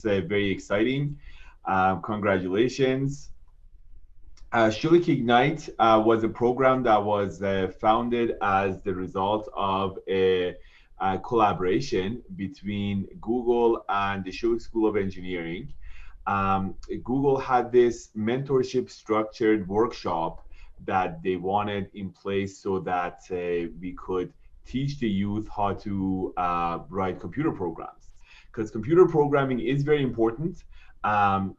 very exciting. Congratulations. Schulich Ignite was a program that was founded as the result of a collaboration between Google and the Schulich School of Engineering. Google had this mentorship structured workshop that they wanted in place so that we could teach the youth how to write computer programs. Because computer programming is very important.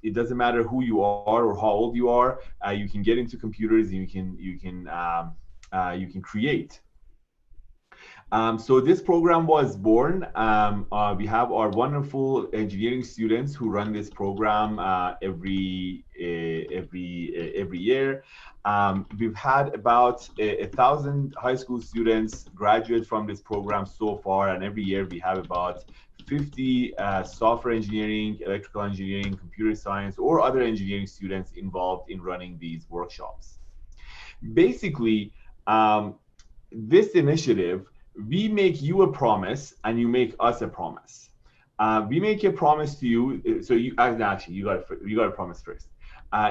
It doesn't matter who you are or how old you are. You can get into computers and you can create. So this program was born. We have our wonderful engineering students who run this program every year. We've had about 1,000 high school students graduate from this program so far, and every year we have about 50 software engineering, electrical engineering, computer science, or other engineering students involved in running these workshops. Basically, this initiative, we make you a promise and you make us a promise. We make a promise to you. So you actually you got to promise first.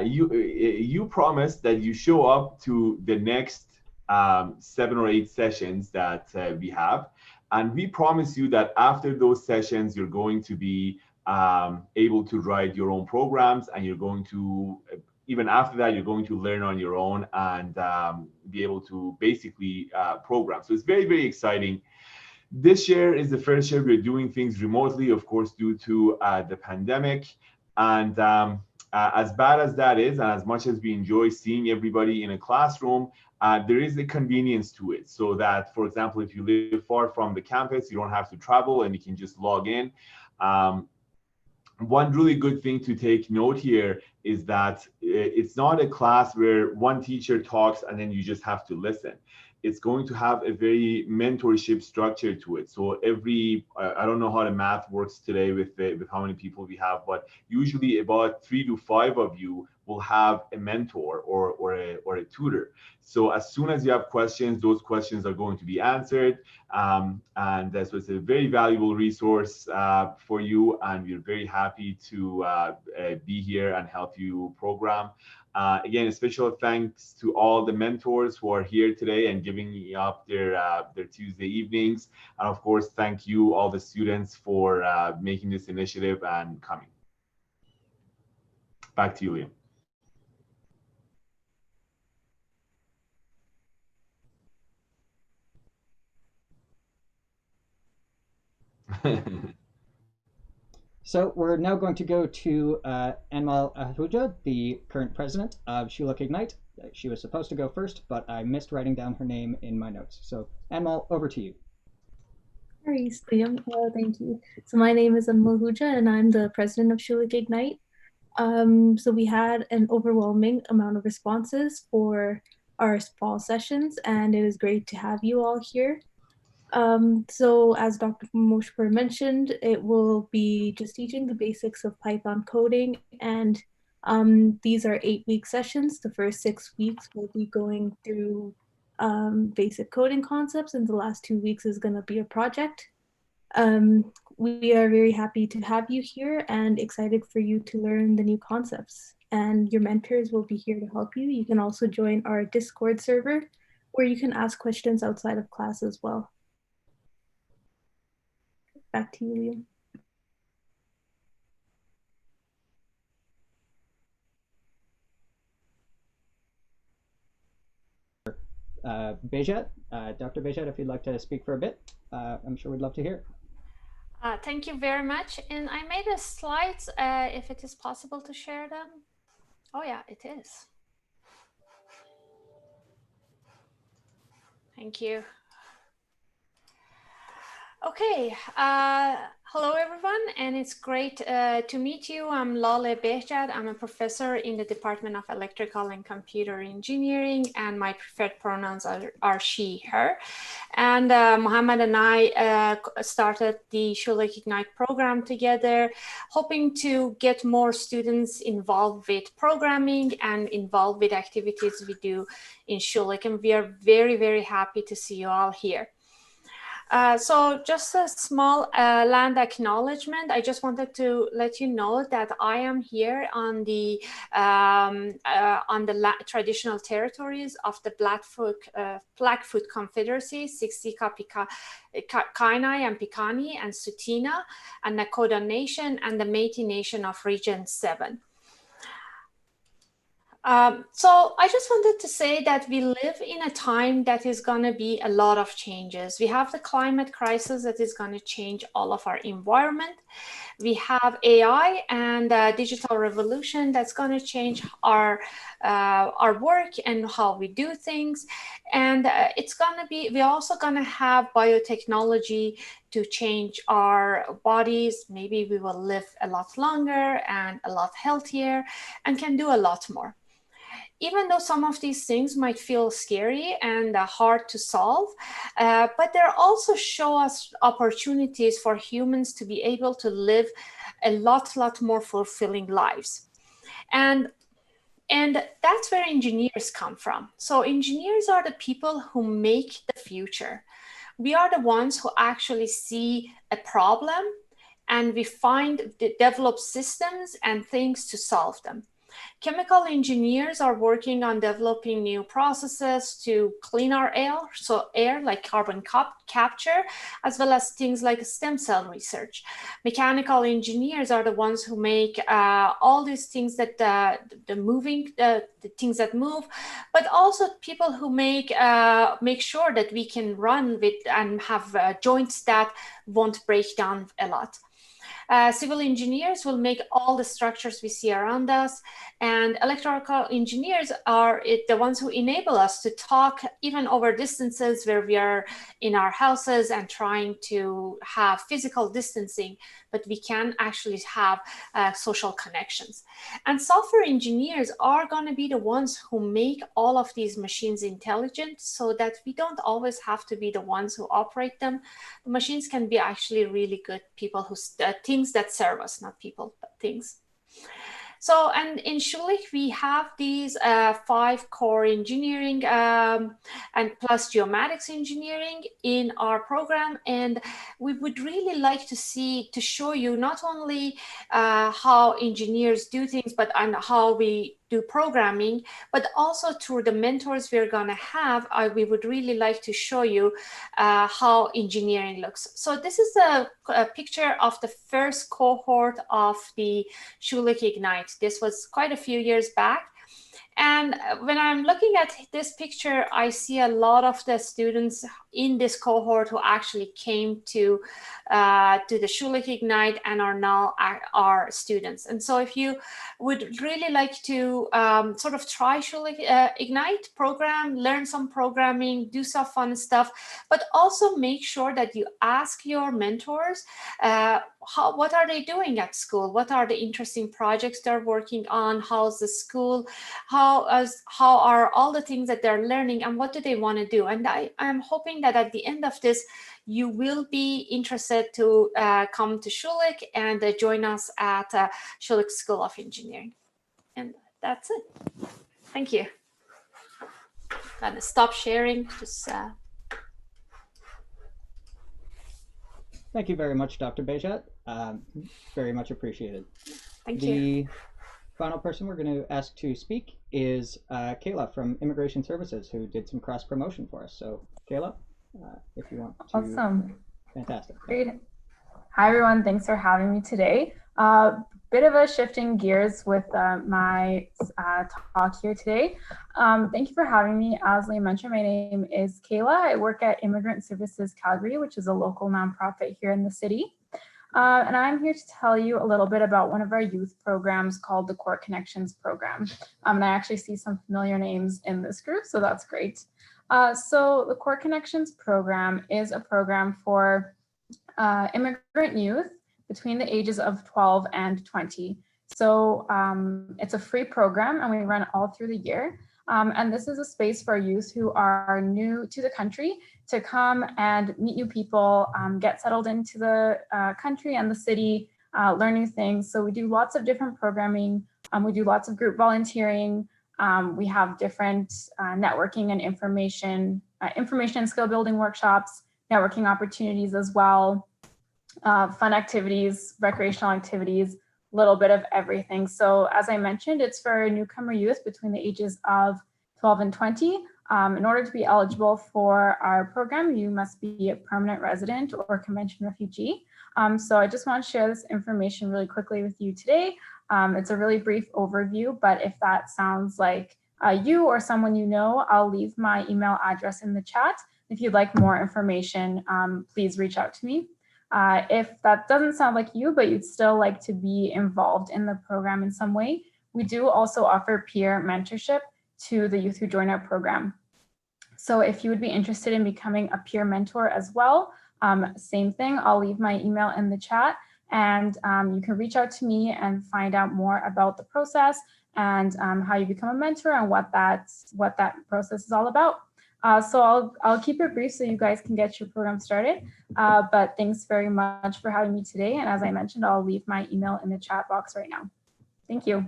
You promise that you show up to the next 7 or 8 sessions that we have, and we promise you that after those sessions you're going to be able to write your own programs, and you're going to, even after that, you're going to learn on your own and be able to basically program. So it's very, very exciting. This year is the first year we're doing things remotely, of course, due to the pandemic. And as bad as that is, and as much as we enjoy seeing everybody in a classroom, there is a convenience to it. So that, for example, if you live far from the campus, you don't have to travel and you can just log in. One really good thing to take note here is that it's not a class where one teacher talks and then you just have to listen. It's going to have a very mentorship structure to it. So I don't know how the math works today with how many people we have, but usually about 3 to 5 of you will have a mentor or a tutor. So as soon as you have questions, those questions are going to be answered. And so it's a very valuable resource for you. And we're very happy to be here and help you program. Again, a special thanks to all the mentors who are here today and giving me up their Tuesday evenings. And of course, thank you, all the students, for making this initiative and coming. Back to you, Liam. So we're now going to go to Anmal Ahuja, the current president of Schulich Ignite. She was supposed to go first, but I missed writing down her name in my notes. So Anmal, over to you. Thanks, Liam. Thank you. So my name is Anmal Ahuja, and I'm the president of Schulich Ignite. So we had an overwhelming amount of responses for our fall sessions, and it is great to have you all here. So as Dr. Moshpur mentioned, it will be just teaching the basics of Python coding, and these are 8-week sessions. The first 6 weeks will be going through basic coding concepts, and the last 2 weeks is going to be a project. We are very happy to have you here and excited for you to learn the new concepts. And your mentors will be here to help you. You can also join our Discord server where you can ask questions outside of class as well. Back to you, Liam. Bejat, Dr. Bejat, if you'd like to speak for a bit, I'm sure we'd love to hear. Thank you very much. And I made a slides, if it is possible to share them. Oh yeah, it is. Thank you. Okay, hello everyone, and it's great to meet you. I'm Lale Behjad. I'm a professor in the Department of Electrical and Computer Engineering, and my preferred pronouns are she, her. And Mohammed and I started the Schulich Ignite program together, hoping to get more students involved with programming and involved with activities we do in Schulich. And we are very, very happy to see you all here. So just a small land acknowledgement. I just wanted to let you know that I am here on the traditional territories of the Blackfoot Confederacy, Siksika, Kainai and Piikani and Tsuut'ina and Nakota Nation and the Métis Nation of Region 7. So I just wanted to say that we live in a time that is going to be a lot of changes. We have the climate crisis that is going to change all of our environment. We have AI and digital revolution that's going to change our work and how we do things. And it's going to be, we're also going to have biotechnology to change our bodies. Maybe we will live a lot longer and a lot healthier and can do a lot more. Even though some of these things might feel scary and hard to solve, but they also show us opportunities for humans to be able to live a lot more fulfilling lives. And that's where engineers come from. So engineers are the people who make the future. We are the ones who actually see a problem and we develop systems and things to solve them. Chemical engineers are working on developing new processes to clean our air like carbon capture, as well as things like stem cell research. Mechanical engineers are the ones who make all these things that the things that move, but also people who make sure that we can run with and have joints that won't break down a lot. Civil engineers will make all the structures we see around us, and electrical engineers are the ones who enable us to talk even over distances where we are in our houses and trying to have physical distancing, but we can actually have social connections. And software engineers are going to be the ones who make all of these machines intelligent so that we don't always have to be the ones who operate them. The machines can be actually really good people who things that serve us, not people, but things. So, and in Schulich, we have these 5 core engineering and plus geomatics engineering in our program. And we would really like to show you not only how engineers do things, but on how we do programming, but also through the mentors we're going to have, we would really like to show you how engineering looks. So this is a picture of the first cohort of the Schulich Ignite. This was quite a few years back. And when I'm looking at this picture, I see a lot of the students in this cohort who actually came to the Schulich Ignite and are now our students. And so if you would really like to sort of try Schulich Ignite program, learn some programming, do some fun stuff, but also make sure that you ask your mentors what are they doing at school? What are the interesting projects they're working on? How's the school? How are all the things that they're learning, and what do they want to do? And I'm hoping that at the end of this, you will be interested to come to Schulich and join us at Schulich School of Engineering. And that's it. Thank you. I'm gonna stop sharing. Thank you very much, Dr. Bejat. Very much appreciated. Thank you. The final person we're going to ask to speak is Kayla from Immigration Services, who did some cross promotion for us. So, Kayla, if you want to. Awesome. Fantastic. Great. Hi, everyone. Thanks for having me today. Bit of a shifting gears with my talk here today. Thank you for having me. As Leah mentioned, my name is Kayla. I work at Immigrant Services Calgary, which is a local nonprofit here in the city. And I'm here to tell you a little bit about one of our youth programs called the Core Connections program. And I actually see some familiar names in this group, so that's great. So the Core Connections program is a program for immigrant youth between the ages of 12 and 20. So it's a free program and we run it all through the year. And this is a space for youth who are new to the country to come and meet new people, get settled into the country and the city, learn new things. So we do lots of different programming. We do lots of group volunteering. We have different networking and information and skill building workshops, networking opportunities as well, fun activities, recreational activities, a little bit of everything. So as I mentioned, it's for newcomer youth between the ages of 12 and 20. In order to be eligible for our program, you must be a permanent resident or convention refugee. So I just want to share this information really quickly with you today. It's a really brief overview, but if that sounds like you or someone you know, I'll leave my email address in the chat. If you'd like more information, please reach out to me. If that doesn't sound like you, but you'd still like to be involved in the program in some way, we do also offer peer mentorship to the youth who join our program. So if you would be interested in becoming a peer mentor as well, same thing, I'll leave my email in the chat, and you can reach out to me and find out more about the process and how you become a mentor and what that process is all about. So I'll keep it brief so you guys can get your program started. But thanks very much for having me today. And as I mentioned, I'll leave my email in the chat box right now. Thank you.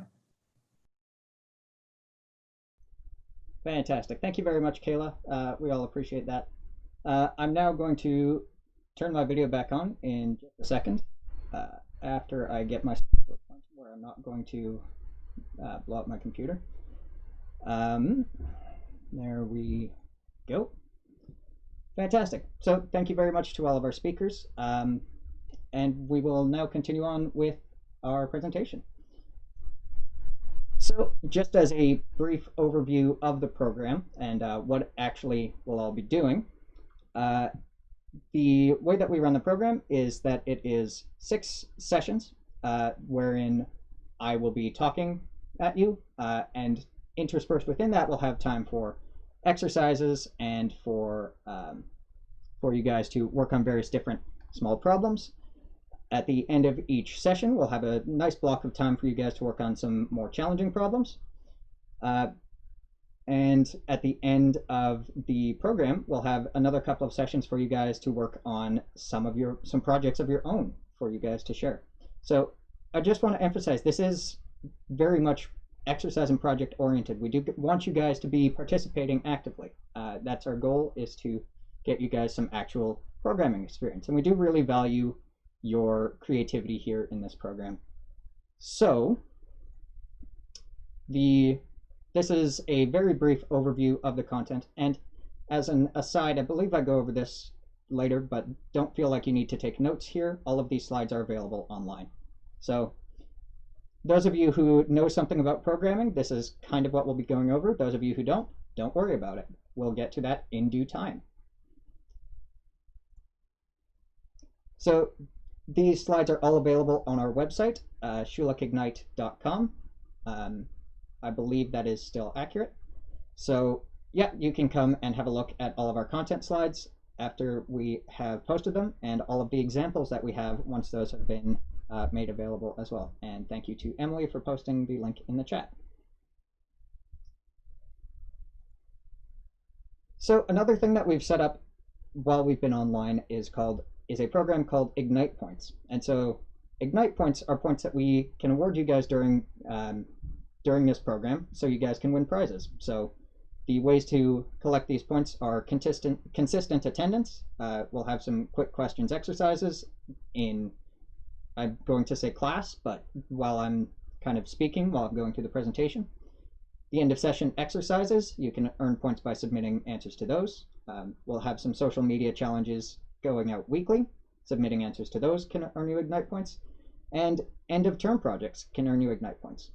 Fantastic. Thank you very much, Kayla. We all appreciate that. I'm now going to turn my video back on in just a second after I get myself to a point where I'm not going to blow up my computer. There we go. Fantastic. So thank you very much to all of our speakers. And we will now continue on with our presentation. So just as a brief overview of the program and what actually we'll all be doing, the way that we run the program is that it is 6 sessions wherein I will be talking at you, and interspersed within that we'll have time for exercises and for you guys to work on various different small problems. At the end of each session, we'll have a nice block of time for you guys to work on some more challenging problems. And at the end of the program, we'll have another couple of sessions for you guys to work on some projects of your own for you guys to share. So I just want to emphasize, this is very much exercise and project oriented. We do want you guys to be participating actively. That's our goal, is to get you guys some actual programming experience. And we do really value your creativity here in this program. So this is a very brief overview of the content, and as an aside, I believe I go over this later, but don't feel like you need to take notes here. All of these slides are available online. So those of you who know something about programming, this is kind of what we'll be going over. Those of you who don't worry about it. We'll get to that in due time. So these slides are all available on our website, schulichignite.com. I believe that is still accurate. So yeah, you can come and have a look at all of our content slides after we have posted them, and all of the examples that we have once those have been made available as well. And thank you to Emily for posting the link in the chat. So another thing that we've set up while we've been online is a program called Ignite Points. And so Ignite Points are points that we can award you guys during this program, so you guys can win prizes. So the ways to collect these points are consistent attendance. We'll have some quick questions exercises in, I'm going to say class, but while I'm kind of speaking, while I'm going through the presentation. The end of session exercises, you can earn points by submitting answers to those. We'll have some social media challenges going out weekly. Submitting answers to those can earn you Ignite points. And end of term projects can earn you Ignite points.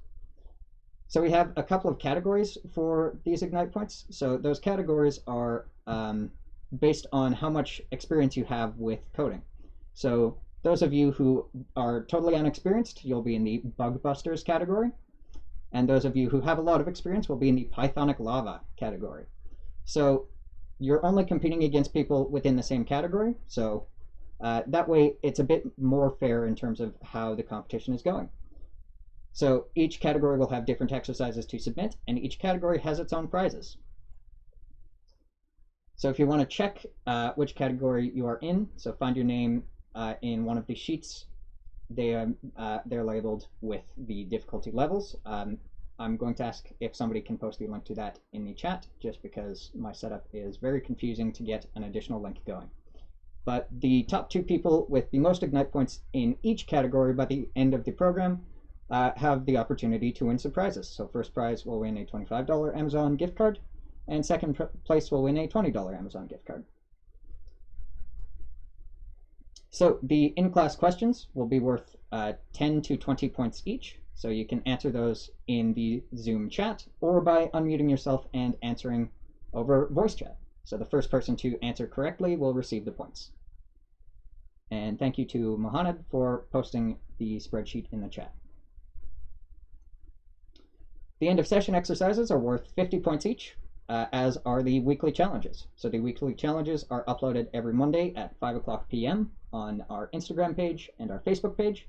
So we have a couple of categories for these Ignite points. So those categories are based on how much experience you have with coding. So those of you who are totally unexperienced, you'll be in the Bug Busters category. And those of you who have a lot of experience will be in the Pythonic Lava category. So you're only competing against people within the same category. So that way it's a bit more fair in terms of how the competition is going. So each category will have different exercises to submit, and each category has its own prizes. So if you want to check which category you are in, so find your name in one of the sheets. They're labeled with the difficulty levels. I'm going to ask if somebody can post the link to that in the chat, just because my setup is very confusing to get an additional link going. but the top 2 people with the most Ignite points in each category by the end of the program have the opportunity to win some prizes. So first prize will win a $25 Amazon gift card, and second place will win a $20 Amazon gift card. So the in-class questions will be worth 10 to 20 points each. So you can answer those in the Zoom chat or by unmuting yourself and answering over voice chat. So the first person to answer correctly will receive the points. And thank you to Mohanad for posting the spreadsheet in the chat. The end of session exercises are worth 50 points each, as are the weekly challenges. So the weekly challenges are uploaded every Monday at 5:00 p.m. on our Instagram page and our Facebook page.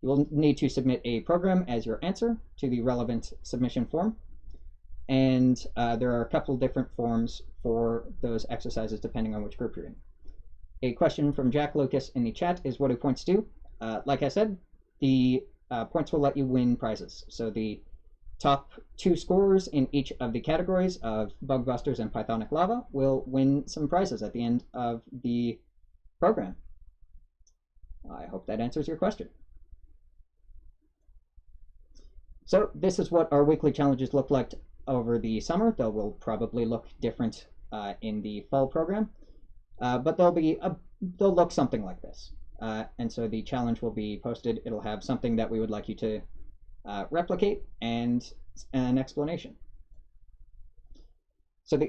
You will need to submit a program as your answer to the relevant submission form. And there are a couple different forms for those exercises depending on which group you're in. A question from Jack Lucas in the chat is, what do points do? Like I said, the points will let you win prizes. So the top 2 scorers in each of the categories of Bug Busters and Pythonic Lava will win some prizes at the end of the program. I hope that answers your question. So this is what our weekly challenges look like over the summer. They will probably look different in the fall program, but they'll look something like this. And so the challenge will be posted. It'll have something that we would like you to replicate and an explanation. So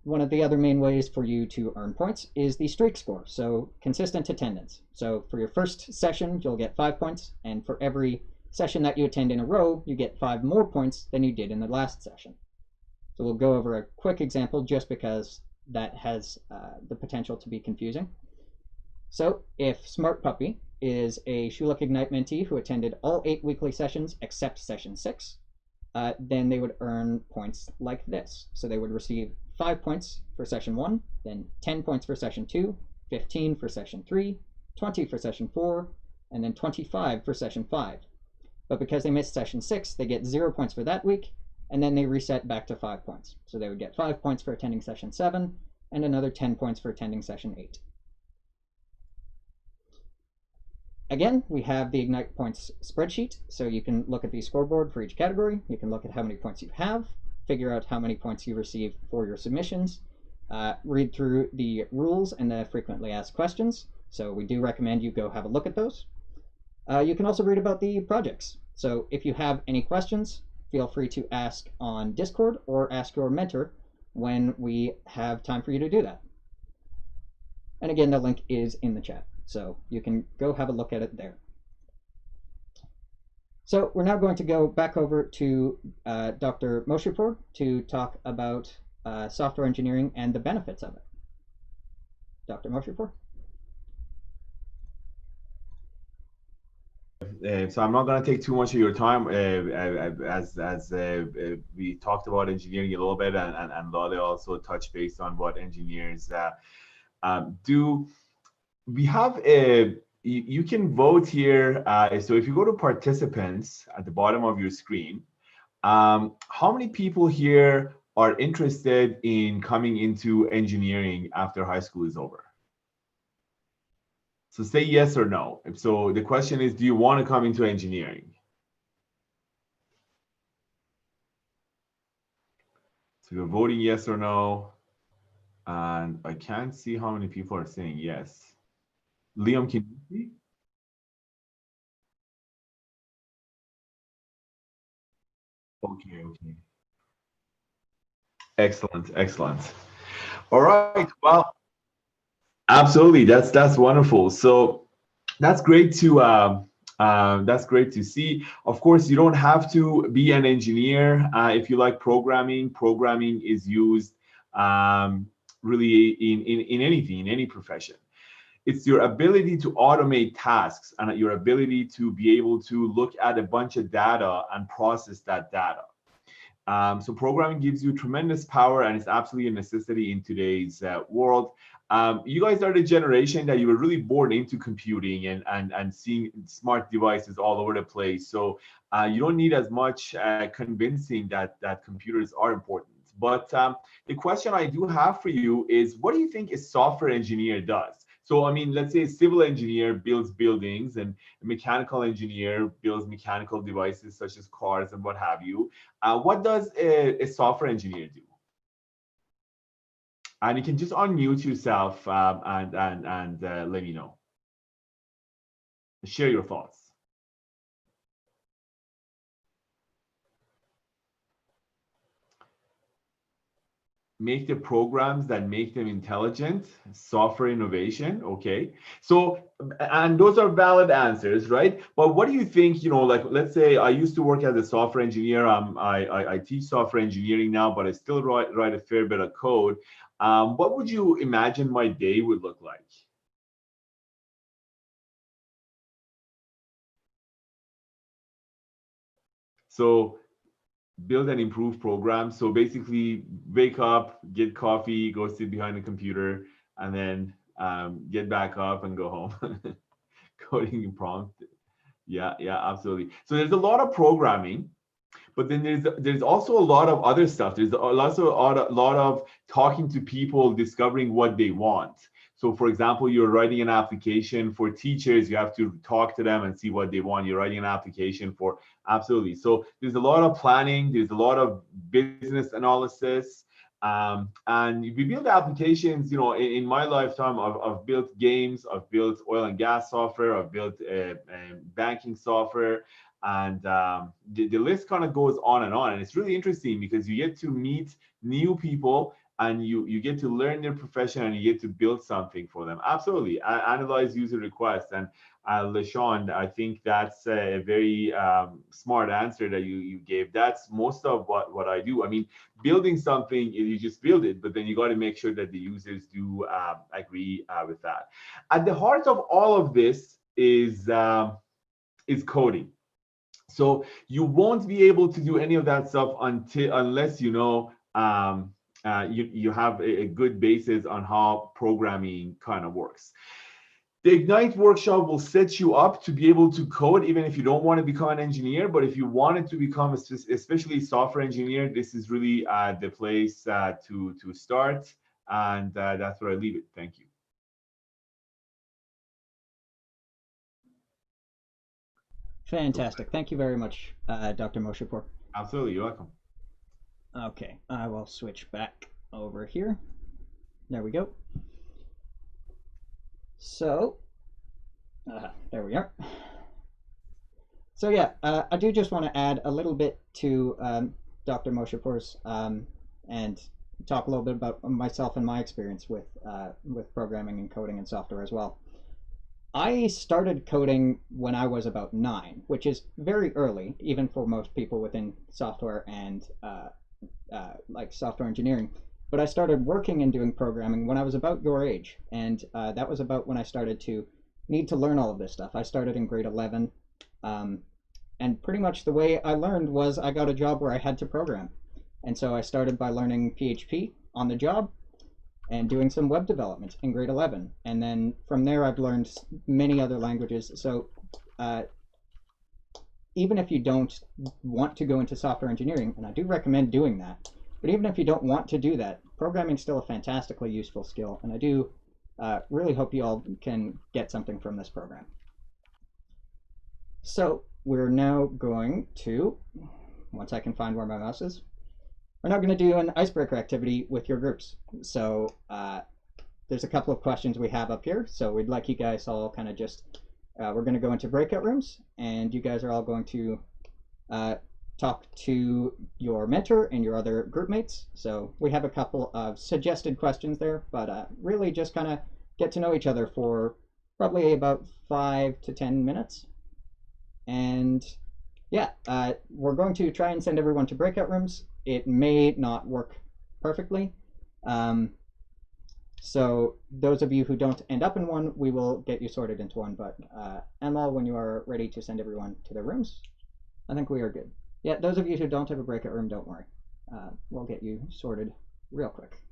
one of the other main ways for you to earn points is the streak score, so consistent attendance. So for your first session, you'll get 5 points, and for every session that you attend in a row, you get 5 more points than you did in the last session. So we'll go over a quick example just because that has the potential to be confusing. So if Smart Puppy is a Schulich Ignite mentee who attended all 8 weekly sessions except session 6, then they would earn points like this. So they would receive 5 points for session 1, then 10 points for session 2, 15 for session 3, 20 for session 4, and then 25 for session 5. But because they missed session 6, they get 0 points for that week, and then they reset back to 5 points. So they would get 5 points for attending session 7, and another 10 points for attending session 8. Again, we have the Ignite points spreadsheet, so you can look at the scoreboard for each category. You can look at how many points you have, figure out how many points you receive for your submissions, read through the rules and the frequently asked questions. So we do recommend you go have a look at those. You can also read about the projects. So if you have any questions, feel free to ask on Discord or ask your mentor when we have time for you to do that. And again, the link is in the chat, so you can go have a look at it there. So we're now going to go back over to Dr. Moshipour to talk about software engineering and the benefits of it. Dr. Moshipour. So I'm not going to take too much of your time, as we talked about engineering a little bit, and Lale also touched base on what engineers do. We have you can vote here. So if you go to participants at the bottom of your screen, how many people here are interested in coming into engineering after high school is over? So say yes or no. So the question is, do you want to come into engineering? So you're voting yes or no. And I can't see how many people are saying yes. Liam, can you see? Okay, okay. Excellent, excellent. All right, well, absolutely, that's wonderful. So that's great to see. Of course, you don't have to be an engineer if you like programming. Programming is used really in anything, in any profession. It's your ability to automate tasks and your ability to be able to look at a bunch of data and process that data. So programming gives you tremendous power, and it's absolutely a necessity in today's world. You guys are the generation that you were really born into computing and seeing smart devices all over the place. So you don't need as much convincing that computers are important. But the question I do have for you is, what do you think a software engineer does? So, I mean, let's say a civil engineer builds buildings and a mechanical engineer builds mechanical devices such as cars and what have you. What does a software engineer do? And you can just unmute yourself and let me know. Share your thoughts. Make the programs that make them intelligent, software innovation. Okay. So, and those are valid answers, right? But what do you think, like, let's say I used to work as a software engineer. I teach software engineering now, but I still write a fair bit of code. What would you imagine my day would look like? So, build and improve programs. So basically, wake up, get coffee, go sit behind the computer, and then get back up and go home. Coding prompt. Yeah, absolutely. So there's a lot of programming, but then there's also a lot of other stuff. There's also a lot of talking to people, discovering what they want. So for example, you're writing an application for teachers, you have to talk to them and see what they want. You're writing an application for, absolutely. So there's a lot of planning, there's a lot of business analysis. And we build applications, in my lifetime, I've built games, I've built oil and gas software, I've built banking software, and the list kind of goes on and on. And it's really interesting because you get to meet new people and you get to learn their profession and you get to build something for them. Absolutely. Analyze user requests. And LaShawn, I think that's a very smart answer that you gave. That's most of what I do. I mean, building something, you just build it, but then you got to make sure that the users do agree with that. At the heart of all of this is coding. So you won't be able to do any of that stuff unless you have a good basis on how programming kind of works. The Ignite workshop will set you up to be able to code even if you don't want to become an engineer. But if you wanted to become especially software engineer, this is really the place to start. And that's where I leave it. Thank you. Fantastic. Thank you very much, Dr. Moshepour. Absolutely. You're welcome. Okay, I will switch back over here. There we go. So, there we are. So yeah, I do just want to add a little bit to Dr. Moshepour's and talk a little bit about myself and my experience with programming and coding and software as well. I started coding when I was about 9, which is very early, even for most people within software and like software engineering. But I started working and doing programming when I was about your age, and that was about when I started to need to learn all of this stuff. I started in grade 11, and pretty much the way I learned was I got a job where I had to program. And so I started by learning PHP on the job and doing some web development in grade 11. And then from there, I've learned many other languages. So even if you don't want to go into software engineering, and I do recommend doing that, but even if you don't want to do that, programming is still a fantastically useful skill. And I do really hope you all can get something from this program. So we're now going to, once I can find where my mouse is, we're now going to do an icebreaker activity with your groups. So there's a couple of questions we have up here. So we'd like you guys all kind of just, we're going to go into breakout rooms, and you guys are all going to talk to your mentor and your other group mates. So we have a couple of suggested questions there, but really just kind of get to know each other for probably about 5 to 10 minutes. And yeah, we're going to try and send everyone to breakout rooms. It may not work perfectly. So those of you who don't end up in one, we will get you sorted into one. But Amal, when you are ready to send everyone to their rooms, I think we are good. Yeah, those of you who don't have a breakout room, don't worry. We'll get you sorted real quick.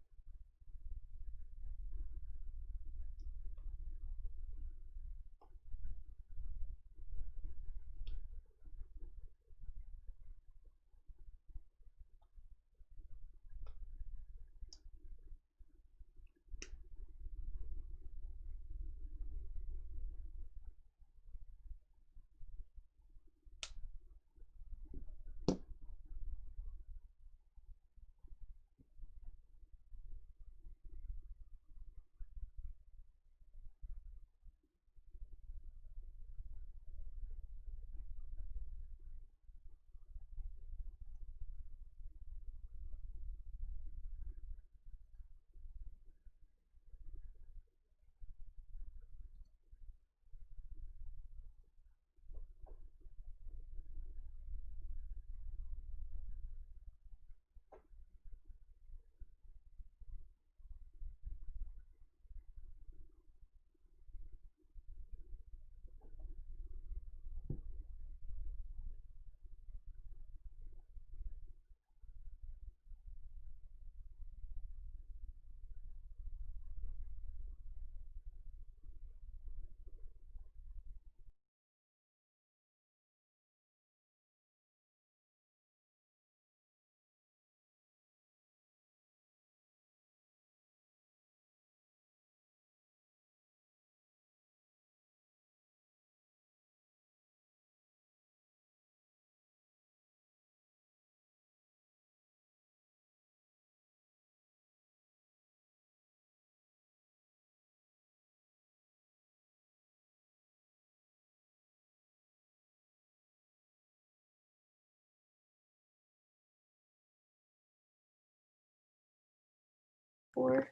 4.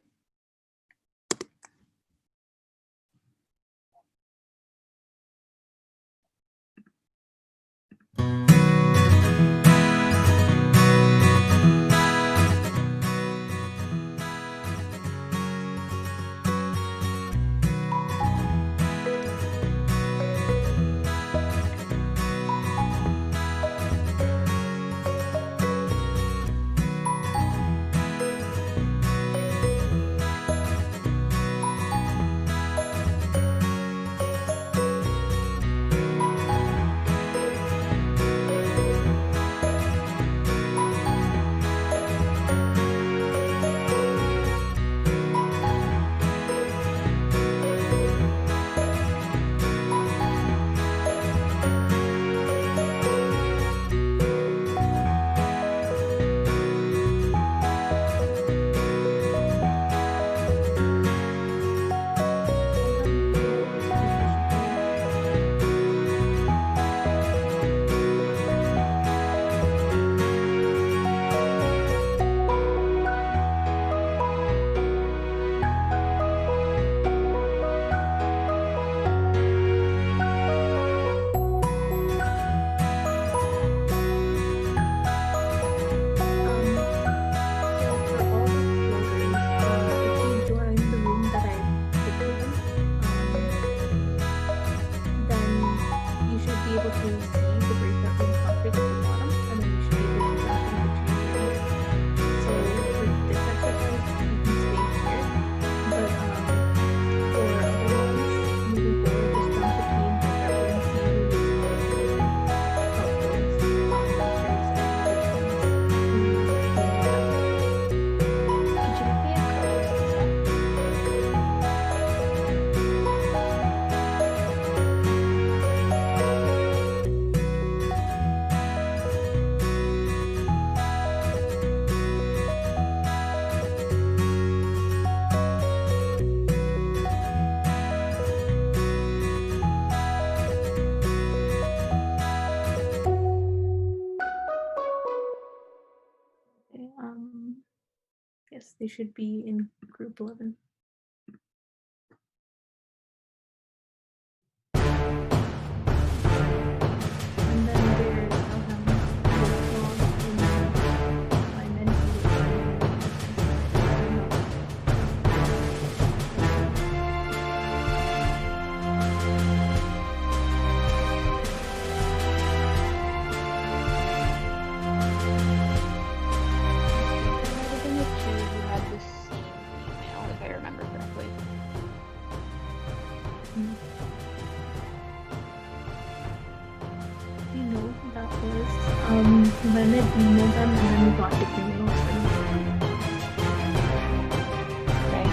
Yes, they should be in group 11. And then there's my when I emailed them and then we got the emails from them. Okay.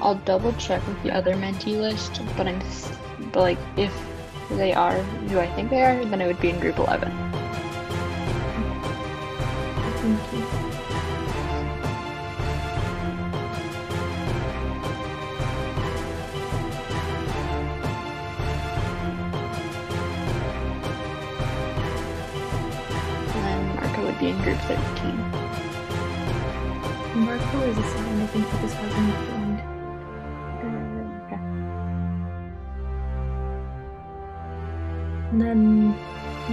I'll double check with the other mentee list, but like if they are who I think they are, then it would be in group 11. Thank you. Be in group 13. Marco is assigned, I think he just hasn't joined. Okay. And then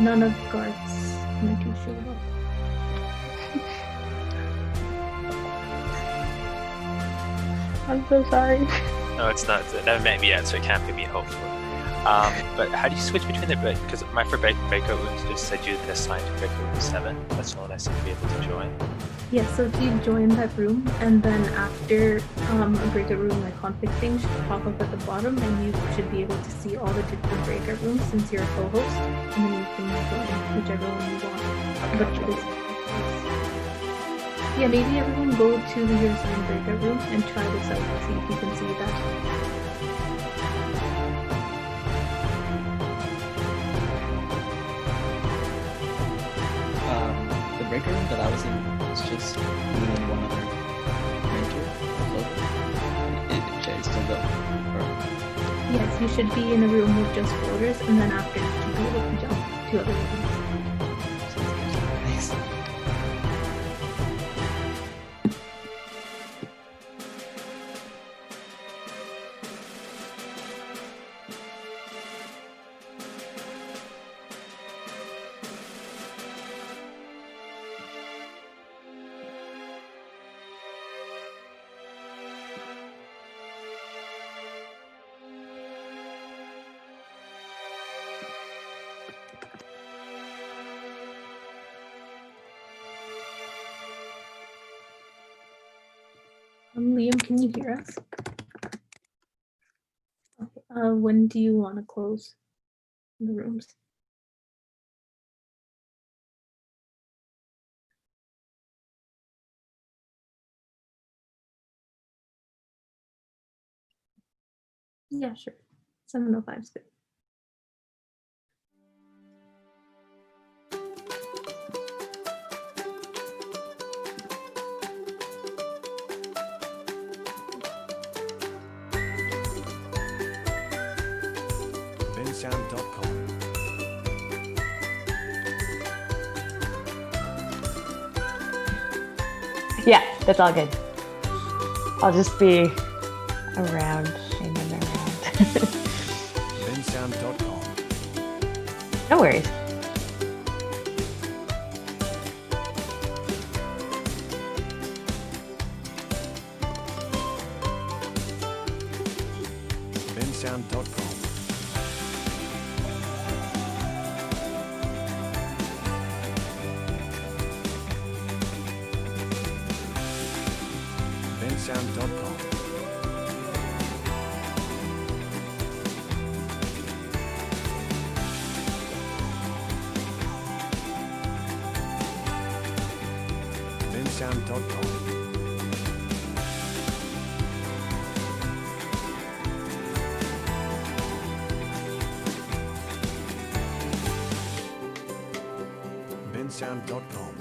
none of Garth's mentees showed up. I'm so sorry. No, it's not. It never met me yet, so it can't be me, hopefully. But how do you switch between the break? Because my for breakout rooms just said you'd been assigned to breakout room 7. That's the one I seem to be able to join. Yeah, so if you join that room and then after a breakout room like config thing should pop up at the bottom and you should be able to see all the different breakout rooms since you're a co-host, and then you can join whichever one you want. But for this, yeah, maybe everyone go to your assigned breakout room and try this out and see if you can see that. The breaker room that I was in was just me and one other mentor. It's still go. Yes, you should be in a room with just floaters, and then after you should be able to jump to other rooms. Thanks. Liam, can you hear us? Okay. When do you want to close the rooms? Yeah, sure. 7:05 is good. bensound.com. Yeah, that's all good. I'll just be around and then around. bensound.com. No worries. bensound.com. bensound.com. bensound.com. bensound.com.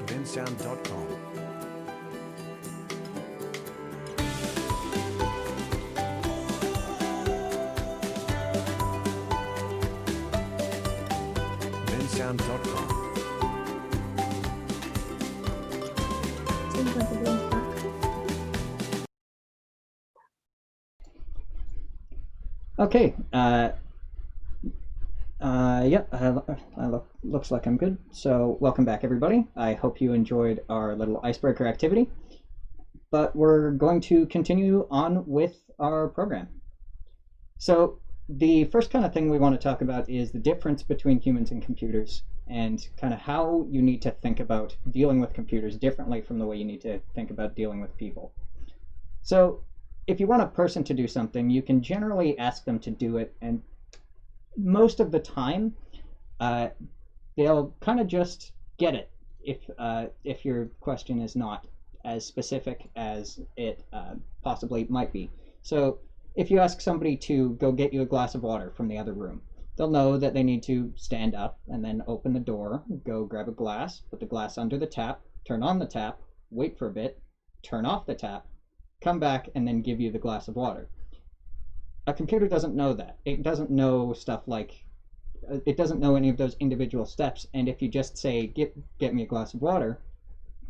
bensound.com. bensound.com. Seems like everyone's back. Okay. Looks like I'm good. So welcome back, everybody. I hope you enjoyed our little icebreaker activity. But we're going to continue on with our program. So the first kind of thing we want to talk about is the difference between humans and computers, and kind of how you need to think about dealing with computers differently from the way you need to think about dealing with people. So if you want a person to do something, you can generally ask them to do it, and most of the time they'll kind of just get it if your question is not as specific as it possibly might be. So if you ask somebody to go get you a glass of water from the other room, they'll know that they need to stand up and then open the door, go grab a glass, put the glass under the tap, turn on the tap, wait for a bit, turn off the tap, come back, and then give you the glass of water. A computer doesn't know that. It doesn't know stuff like, it doesn't know any of those individual steps, and if you just say, get me a glass of water,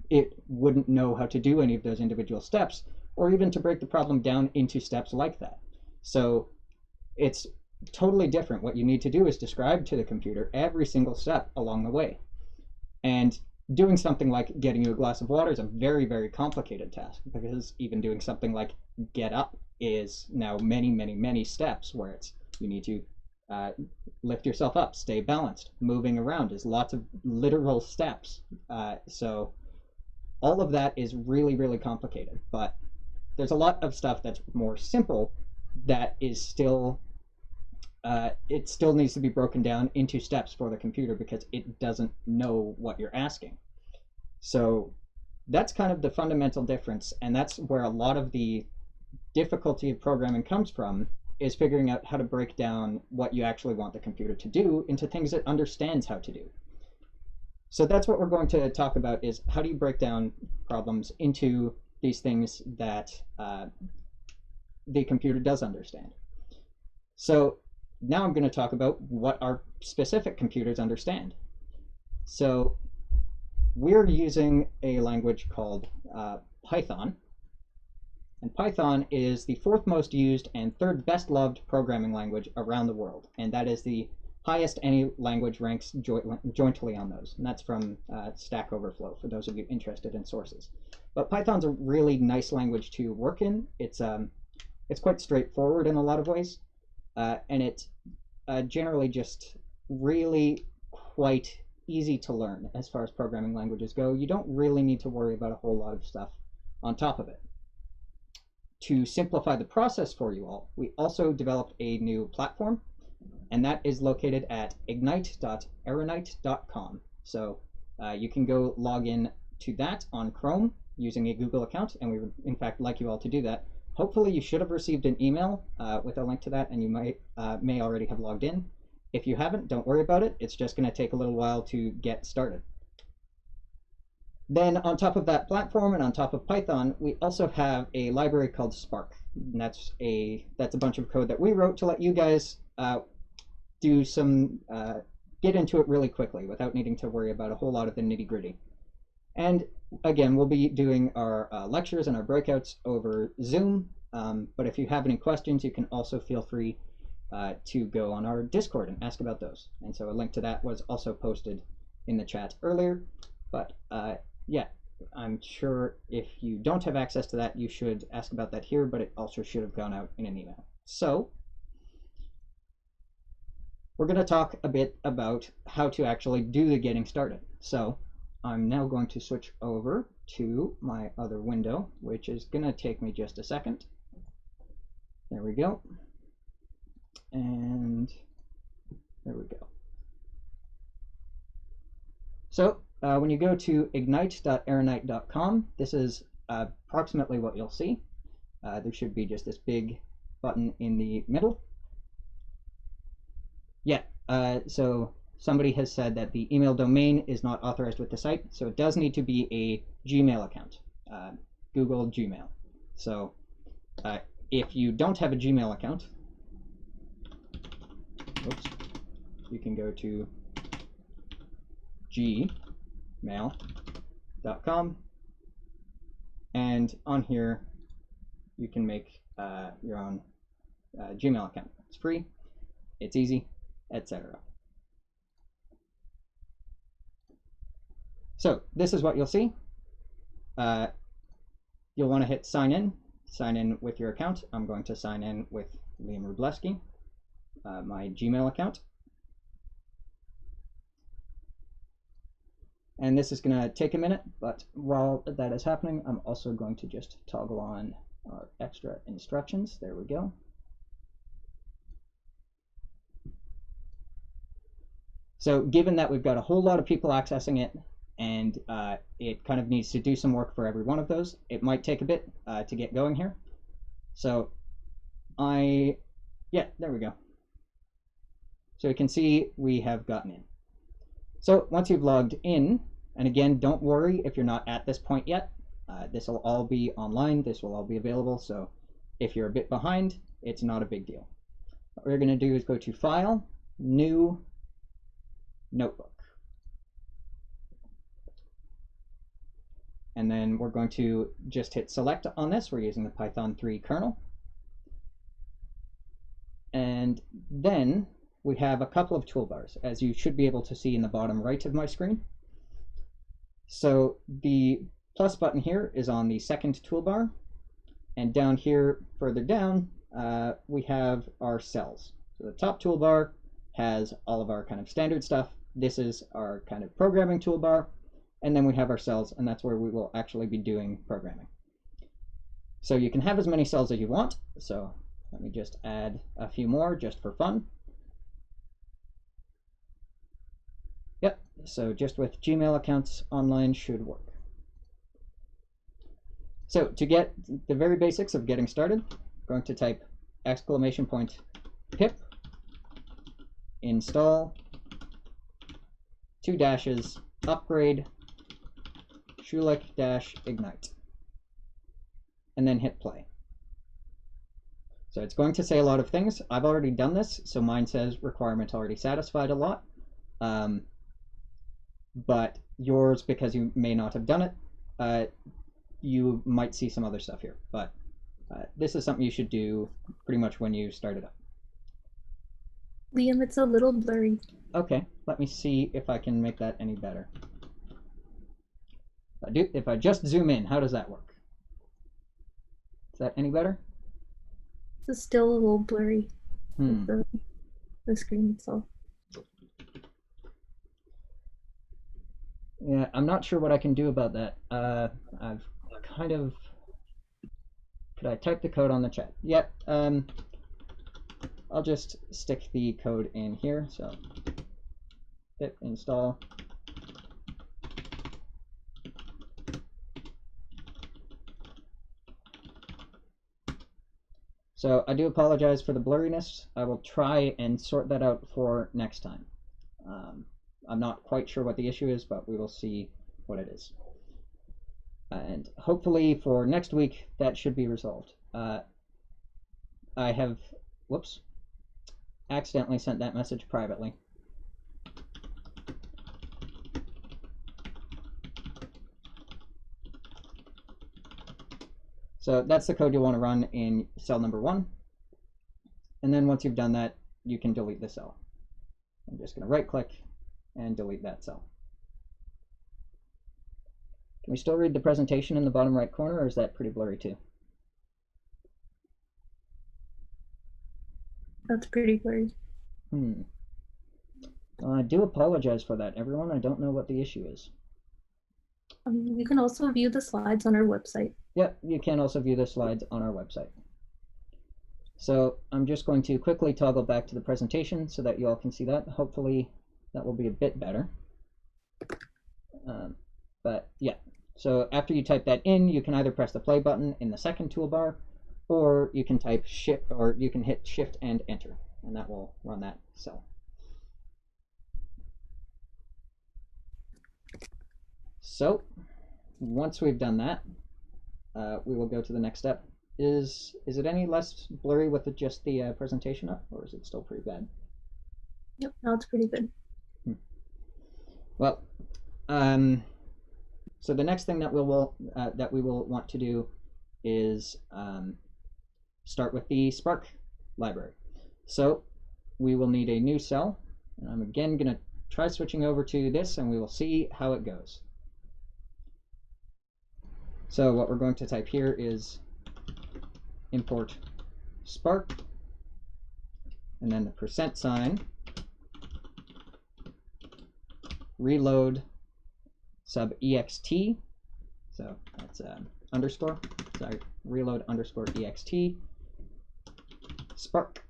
it wouldn't know how to do any of those individual steps, or even to break the problem down into steps like that. So it's totally different. What you need to do is describe to the computer every single step along the way. And doing something like getting you a glass of water is a very, very complicated task, because even doing something like get up is now many, many, many steps where it's you need to lift yourself up, stay balanced. Moving around is lots of literal steps. So all of that is really, really complicated, but there's a lot of stuff that's more simple that is still, it still needs to be broken down into steps for the computer because it doesn't know what you're asking. So that's kind of the fundamental difference, and that's where a lot of the difficulty of programming comes from, is figuring out how to break down what you actually want the computer to do into things it understands how to do. So that's what we're going to talk about, is how do you break down problems into these things that the computer does understand. So now I'm going to talk about what our specific computers understand. So we're using a language called Python. And Python is the fourth most used and third best loved programming language around the world. And that is the highest any language ranks jointly on those. And that's from Stack Overflow, for those of you interested in sources. But Python's a really nice language to work in. It's quite straightforward in a lot of ways. And it generally just really quite easy to learn as far as programming languages go. You don't really need to worry about a whole lot of stuff on top of it. To simplify the process for you all, we also developed a new platform, and that is located at ignite.aeronite.com. So you can go log in to that on Chrome using a Google account, and we would in fact like you all to do that. Hopefully you should have received an email with a link to that, and you may already have logged in. If you haven't, don't worry about it. It's just going to take a little while to get started. Then on top of that platform and on top of Python, we also have a library called Spark. And that's a bunch of code that we wrote to let you guys do some get into it really quickly without needing to worry about a whole lot of the nitty-gritty. And again, we'll be doing our lectures and our breakouts over Zoom, but if you have any questions, you can also feel free to go on our Discord and ask about those. And so a link to that was also posted in the chat earlier. But yeah, I'm sure if you don't have access to that, you should ask about that here, but it also should have gone out in an email. So we're going to talk a bit about how to actually do the getting started. So I'm now going to switch over to my other window, which is going to take me just a second. There we go. And there we go. So when you go to ignite.aeronite.com, this is approximately what you'll see. There should be just this big button in the middle. Yeah, so somebody has said that the email domain is not authorized with the site, so it does need to be a Gmail account, Google Gmail. So if you don't have a Gmail account, oops, you can go to gmail.com, and on here you can make your own Gmail account. It's free, it's easy, etc. So this is what you'll see. You'll want to hit sign in with your account. I'm going to sign in with Liam Rubleski, my Gmail account. And this is going to take a minute, but while that is happening, I'm also going to just toggle on our extra instructions. There we go. So given that we've got a whole lot of people accessing it, and it kind of needs to do some work for every one of those, it might take a bit to get going here. So yeah, there we go. So you can see we have gotten in. So once you've logged in, and again, don't worry if you're not at this point yet. This will all be online. This will all be available. So if you're a bit behind, it's not a big deal. What we're going to do is go to File, New, Notebook. And then we're going to just hit Select on this. We're using the Python 3 kernel. And then we have a couple of toolbars, as you should be able to see in the bottom right of my screen. So the plus button here is on the second toolbar, and down here, further down, we have our cells. So the top toolbar has all of our kind of standard stuff. This is our kind of programming toolbar, and then we have our cells, and that's where we will actually be doing programming. So you can have as many cells as you want. So let me just add a few more just for fun. Yep, so just with Gmail accounts online should work. So to get the very basics of getting started, I'm going to type !pip install !upgrade Schulich-ignite, and then hit play. So it's going to say a lot of things. I've already done this, so mine says requirement already satisfied a lot. But yours, because you may not have done it, you might see some other stuff here. But this is something you should do pretty much when you start it up. Liam, it's a little blurry. Okay, let me see if I can make that any better. If I just zoom in, how does that work? Is that any better? It's still a little blurry. the screen itself. Yeah, I'm not sure what I can do about that. I've kind of... Could I type the code on the chat? Yep. I'll just stick the code in here. So pip install. So I do apologize for the blurriness. I will try and sort that out for next time. I'm not quite sure what the issue is, but we will see what it is. And hopefully for next week, that should be resolved. I have, whoops, accidentally sent that message privately. So that's the code you'll want to run in cell number 1. And then once you've done that, you can delete the cell. I'm just going to right click and delete that cell. Can we still read the presentation in the bottom right corner, or is that pretty blurry too? That's pretty blurry. I do apologize for that, everyone. I don't know what the issue is. You can also view the slides on our website. Yep, you can also view the slides on our website. So I'm just going to quickly toggle back to the presentation so that you all can see that. Hopefully that will be a bit better. But yeah, so after you type that in, you can either press the play button in the second toolbar, or you can type shift, or you can hit shift and enter, and that will run that cell. So once we've done that, we will go to the next step. Is it any less blurry with just the presentation up, or is it still pretty bad? Yep, now it's pretty good. Well, so the next thing that we will want to do is start with the Spark library. So we will need a new cell, and I'm again going to try switching over to this, and we will see how it goes. So what we're going to type here is import Spark, and then the %, reload sub ext, so that's underscore, sorry, reload underscore ext, Spark,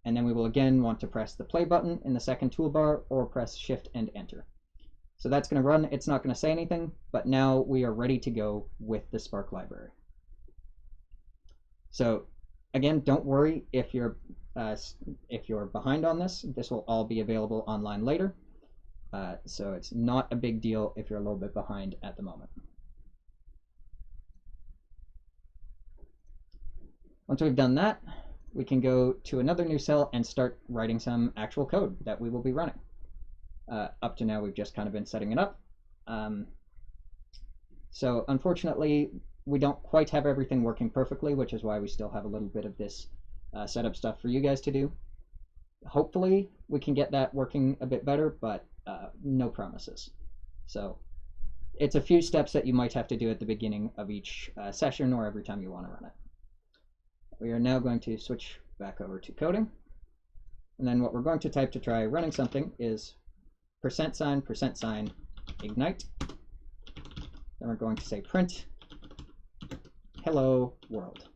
and then we will again want to press the play button in the second toolbar or press shift and enter. So that's going to run. It's not going to say anything, but now we are ready to go with the Spark library. So again, don't worry if you're behind on this. This will all be available online later. So it's not a big deal if you're a little bit behind at the moment. Once we've done that, we can go to another new cell and start writing some actual code that we will be running. Up to now, we've just kind of been setting it up. So unfortunately, we don't quite have everything working perfectly, which is why we still have a little bit of this setup stuff for you guys to do. Hopefully, we can get that working a bit better, but no promises. So it's a few steps that you might have to do at the beginning of each session or every time you want to run it. We are now going to switch back over to coding. And then what we're going to type to try running something is %, ignite. Then we're going to say print hello world.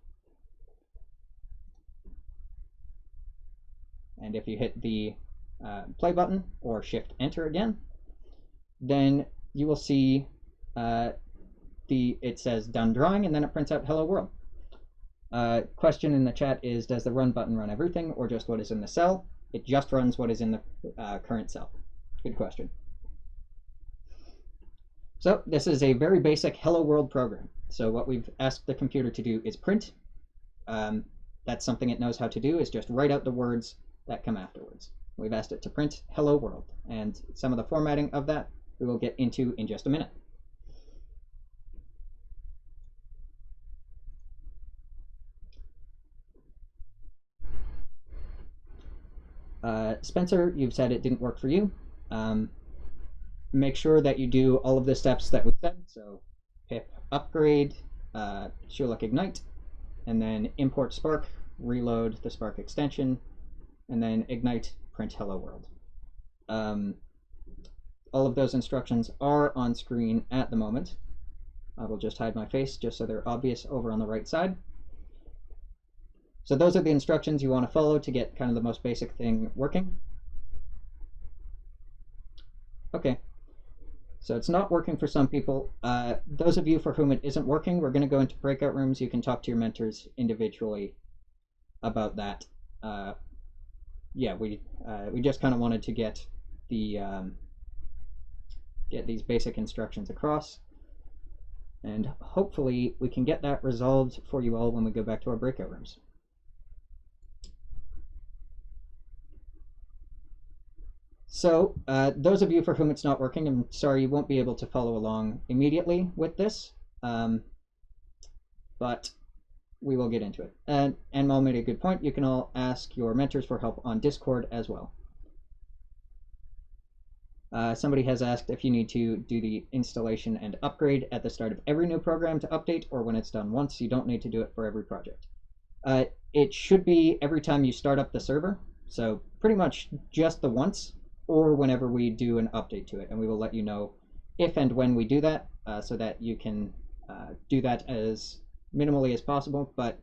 And if you hit the play button or shift enter again, then you will see it says done drawing, and then it prints out hello world. Question in the chat is, does the run button run everything or just what is in the cell? It just runs what is in the current cell. Good question. So this is a very basic hello world program. So what we've asked the computer to do is print. That's something it knows how to do, is just write out the words that come afterwards. We've asked it to print hello world, and some of the formatting of that we will get into in just a minute. Spencer, you've said it didn't work for you. Make sure that you do all of the steps that we said. So pip upgrade, Schulich ignite, and then import Spark, reload the Spark extension, and then ignite print hello world. All of those instructions are on screen at the moment. I will just hide my face just so they're obvious over on the right side. So those are the instructions you want to follow to get kind of the most basic thing working. Okay, so it's not working for some people. Those of you for whom it isn't working, we're going to go into breakout rooms. You can talk to your mentors individually about that. Yeah, we just kind of wanted to get the get these basic instructions across, and hopefully we can get that resolved for you all when we go back to our breakout rooms. So those of you for whom it's not working, I'm sorry you won't be able to follow along immediately with this, but we will get into it. And Mal made a good point. You can all ask your mentors for help on Discord as well. Somebody has asked if you need to do the installation and upgrade at the start of every new program to update, or when it's done once. You don't need to do it for every project. It should be every time you start up the server, so pretty much just the once, or whenever we do an update to it, and we will let you know if and when we do that, so that you can do that as minimally as possible, but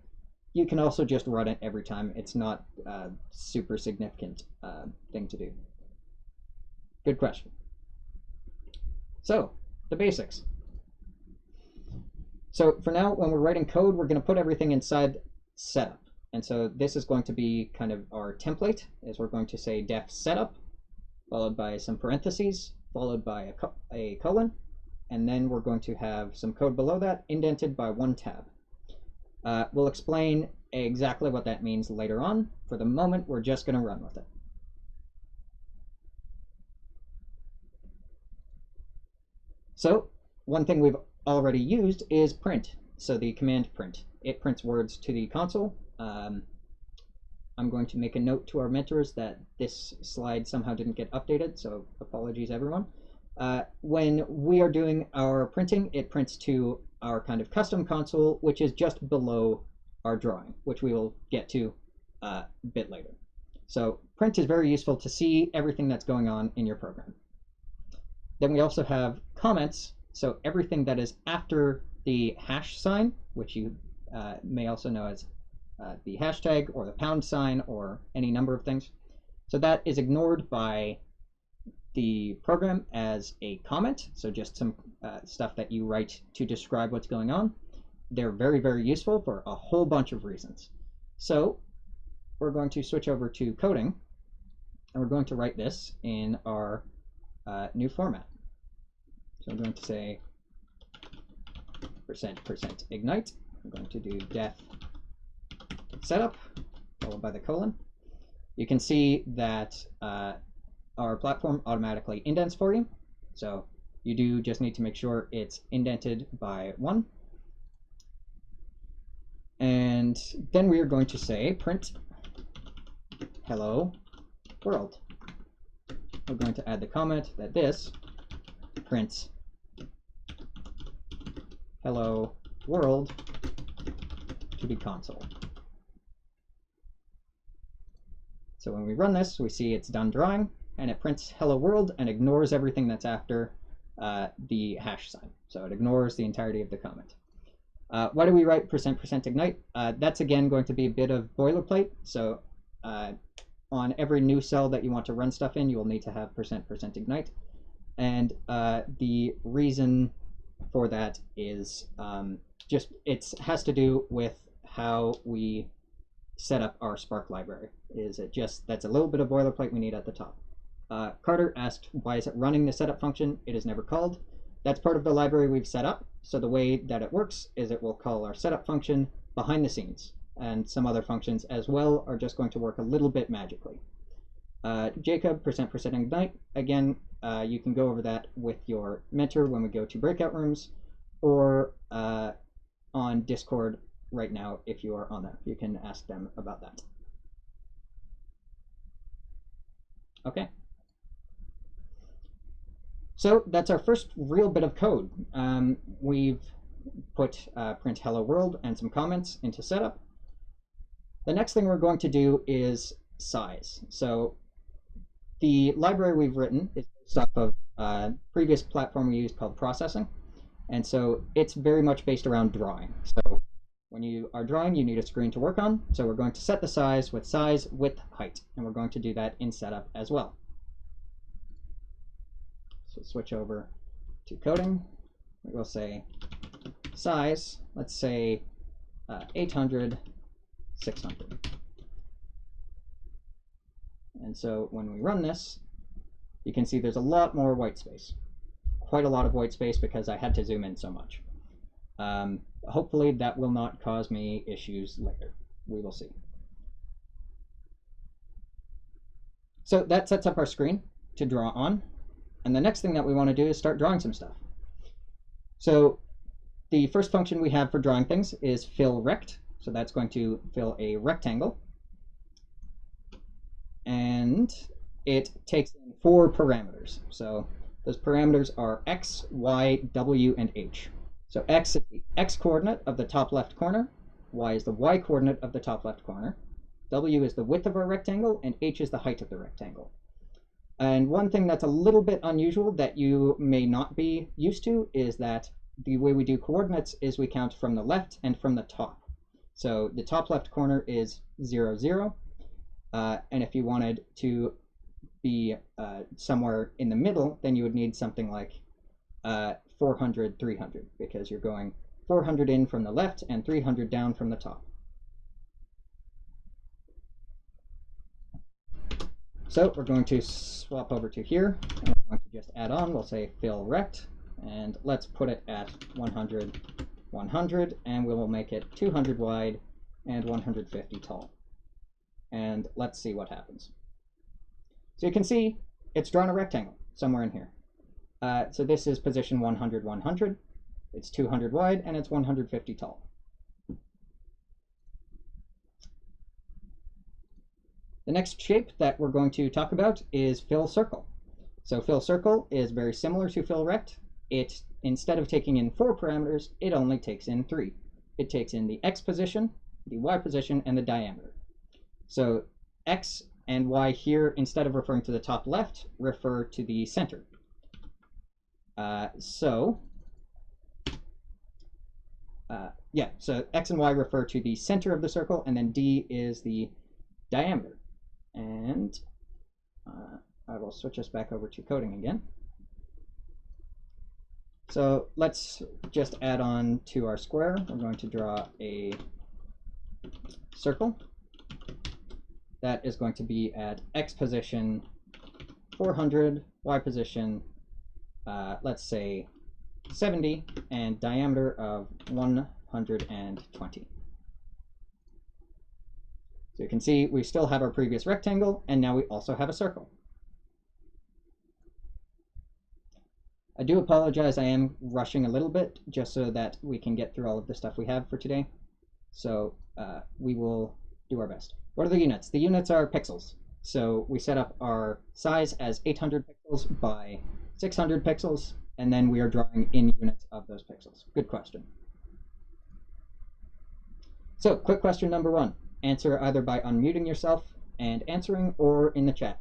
you can also just run it every time. It's not a super significant thing to do. Good question. So, the basics. So for now, when we're writing code, we're going to put everything inside setup. And so this is going to be kind of our template, is we're going to say def setup, followed by some parentheses, followed by a colon, and then we're going to have some code below that, indented by one tab. We'll explain exactly what that means later on. For the moment, we're just going to run with it. So one thing we've already used is print. So the command print. It prints words to the console. I'm going to make a note to our mentors that this slide somehow didn't get updated, so apologies everyone. When we are doing our printing, it prints to our kind of custom console, which is just below our drawing, which we will get to a bit later. So print is very useful to see everything that's going on in your program. Then we also have comments, so everything that is after the hash sign, which you may also know as the hashtag or the pound sign or any number of things. So that is ignored by the program as a comment, so just some stuff that you write to describe what's going on. They're very, very useful for a whole bunch of reasons. So we're going to switch over to coding, and we're going to write this in our new format. So I'm going to say %% ignite. I'm going to do def setup, followed by the colon. You can see that our platform automatically indents for you. So you do just need to make sure it's indented by 1. And then we are going to say print hello world. We're going to add the comment that this prints hello world to the console. So when we run this, we see it's done drawing, and it prints hello world and ignores everything that's after the hash sign. So it ignores the entirety of the comment. Why do we write %% ignite? That's again going to be a bit of boilerplate. So on every new cell that you want to run stuff in, you will need to have %% ignite. And the reason for that is just it has to do with how we set up our Spark library. Is it just, that's a little bit of boilerplate we need at the top. Carter asked, why is it running the setup function? It is never called. That's part of the library we've set up. So the way that it works is it will call our setup function behind the scenes, and some other functions as well are just going to work a little bit magically. Jacob, %% ignite. Again, you can go over that with your mentor when we go to breakout rooms, or on Discord right now if you are on there. You can ask them about that. Okay. So that's our first real bit of code. We've put print hello world and some comments into setup. The next thing we're going to do is size. So the library we've written is based off of a previous platform we used called processing. And so it's very much based around drawing. So when you are drawing, you need a screen to work on. So we're going to set the size, width, height. And we're going to do that in setup as well. So switch over to coding. We'll say size, let's say 800, 600. And so when we run this, you can see there's a lot more white space. Quite a lot of white space because I had to zoom in so much. Hopefully that will not cause me issues later. We will see. So that sets up our screen to draw on. And the next thing that we want to do is start drawing some stuff. So the first function we have for drawing things is fill rect. So that's going to fill a rectangle. And it takes in 4 parameters. So those parameters are x, y, w, and h. So x is the x coordinate of the top left corner, y is the y coordinate of the top left corner, w is the width of our rectangle, and h is the height of the rectangle. And one thing that's a little bit unusual that you may not be used to is that the way we do coordinates is we count from the left and from the top. So the top left corner is 0, 0. And if you wanted to be somewhere in the middle, then you would need something like 400, 300, because you're going 400 in from the left and 300 down from the top. So we're going to swap over to here, and we're going to just add on. We'll say fill rect, and let's put it at 100, 100, and we will make it 200 wide and 150 tall. And let's see what happens. So you can see it's drawn a rectangle somewhere in here. So this is position 100, 100. It's 200 wide and it's 150 tall. The next shape that we're going to talk about is fill circle. So fill circle is very similar to fill rect. It, instead of taking in 4 parameters, it only takes in 3. It takes in the x position, the y position, and the diameter. So x and y here, instead of referring to the top left, refer to the center. So x and y refer to the center of the circle, and then d is the diameter. And I will switch us back over to coding again. So let's just add on to our square. We're going to draw a circle that is going to be at x position 400, y position, let's say 70, and diameter of 120. So you can see we still have our previous rectangle, and now we also have a circle. I do apologize, I am rushing a little bit just so that we can get through all of the stuff we have for today. So we will do our best. What are the units? The units are pixels. So we set up our size as 800 pixels by 600 pixels, and then we are drawing in units of those pixels. Good question. So quick question number 1. Answer either by unmuting yourself and answering, or in the chat.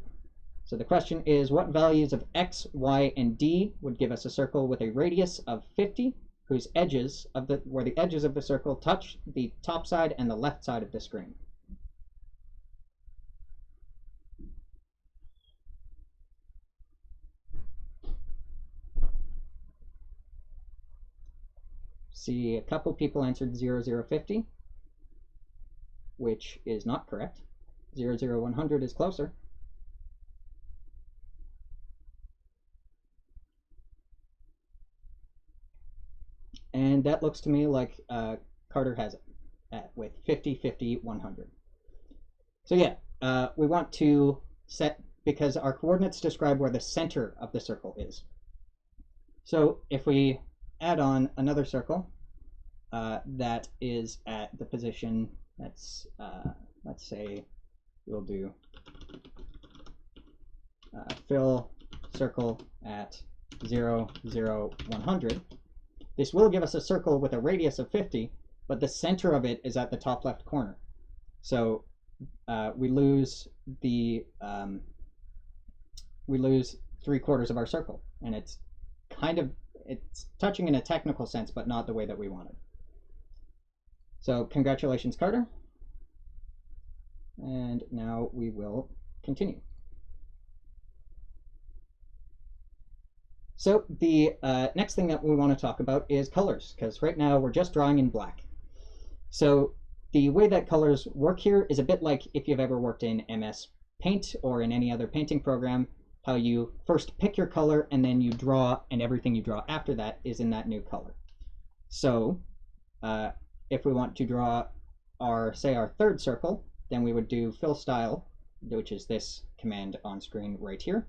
So the question is, what values of x, y, and d would give us a circle with a radius of 50, whose edges of where the edges of the circle touch the top side and the left side of the screen? See, a couple people answered 0050, which is not correct. 00100 is closer. And that looks to me like Carter has it with 50, 50, 100. So yeah, we want to set, because our coordinates describe where the center of the circle is. So if we add on another circle that is at the position, let's say we'll do fill circle at 0, 0, 100. This will give us a circle with a radius of 50, but the center of it is at the top left corner. So we lose the we lose 3/4 of our circle, and it's touching in a technical sense, but not the way that we wanted. So congratulations, Carter. And now we will continue. So the next thing that we want to talk about is colors, because right now we're just drawing in black. So the way that colors work here is a bit like if you've ever worked in MS Paint or in any other painting program, how you first pick your color and then you draw, and everything you draw after that is in that new color. So if we want to draw say our third circle, then we would do fill style, which is this command on screen right here,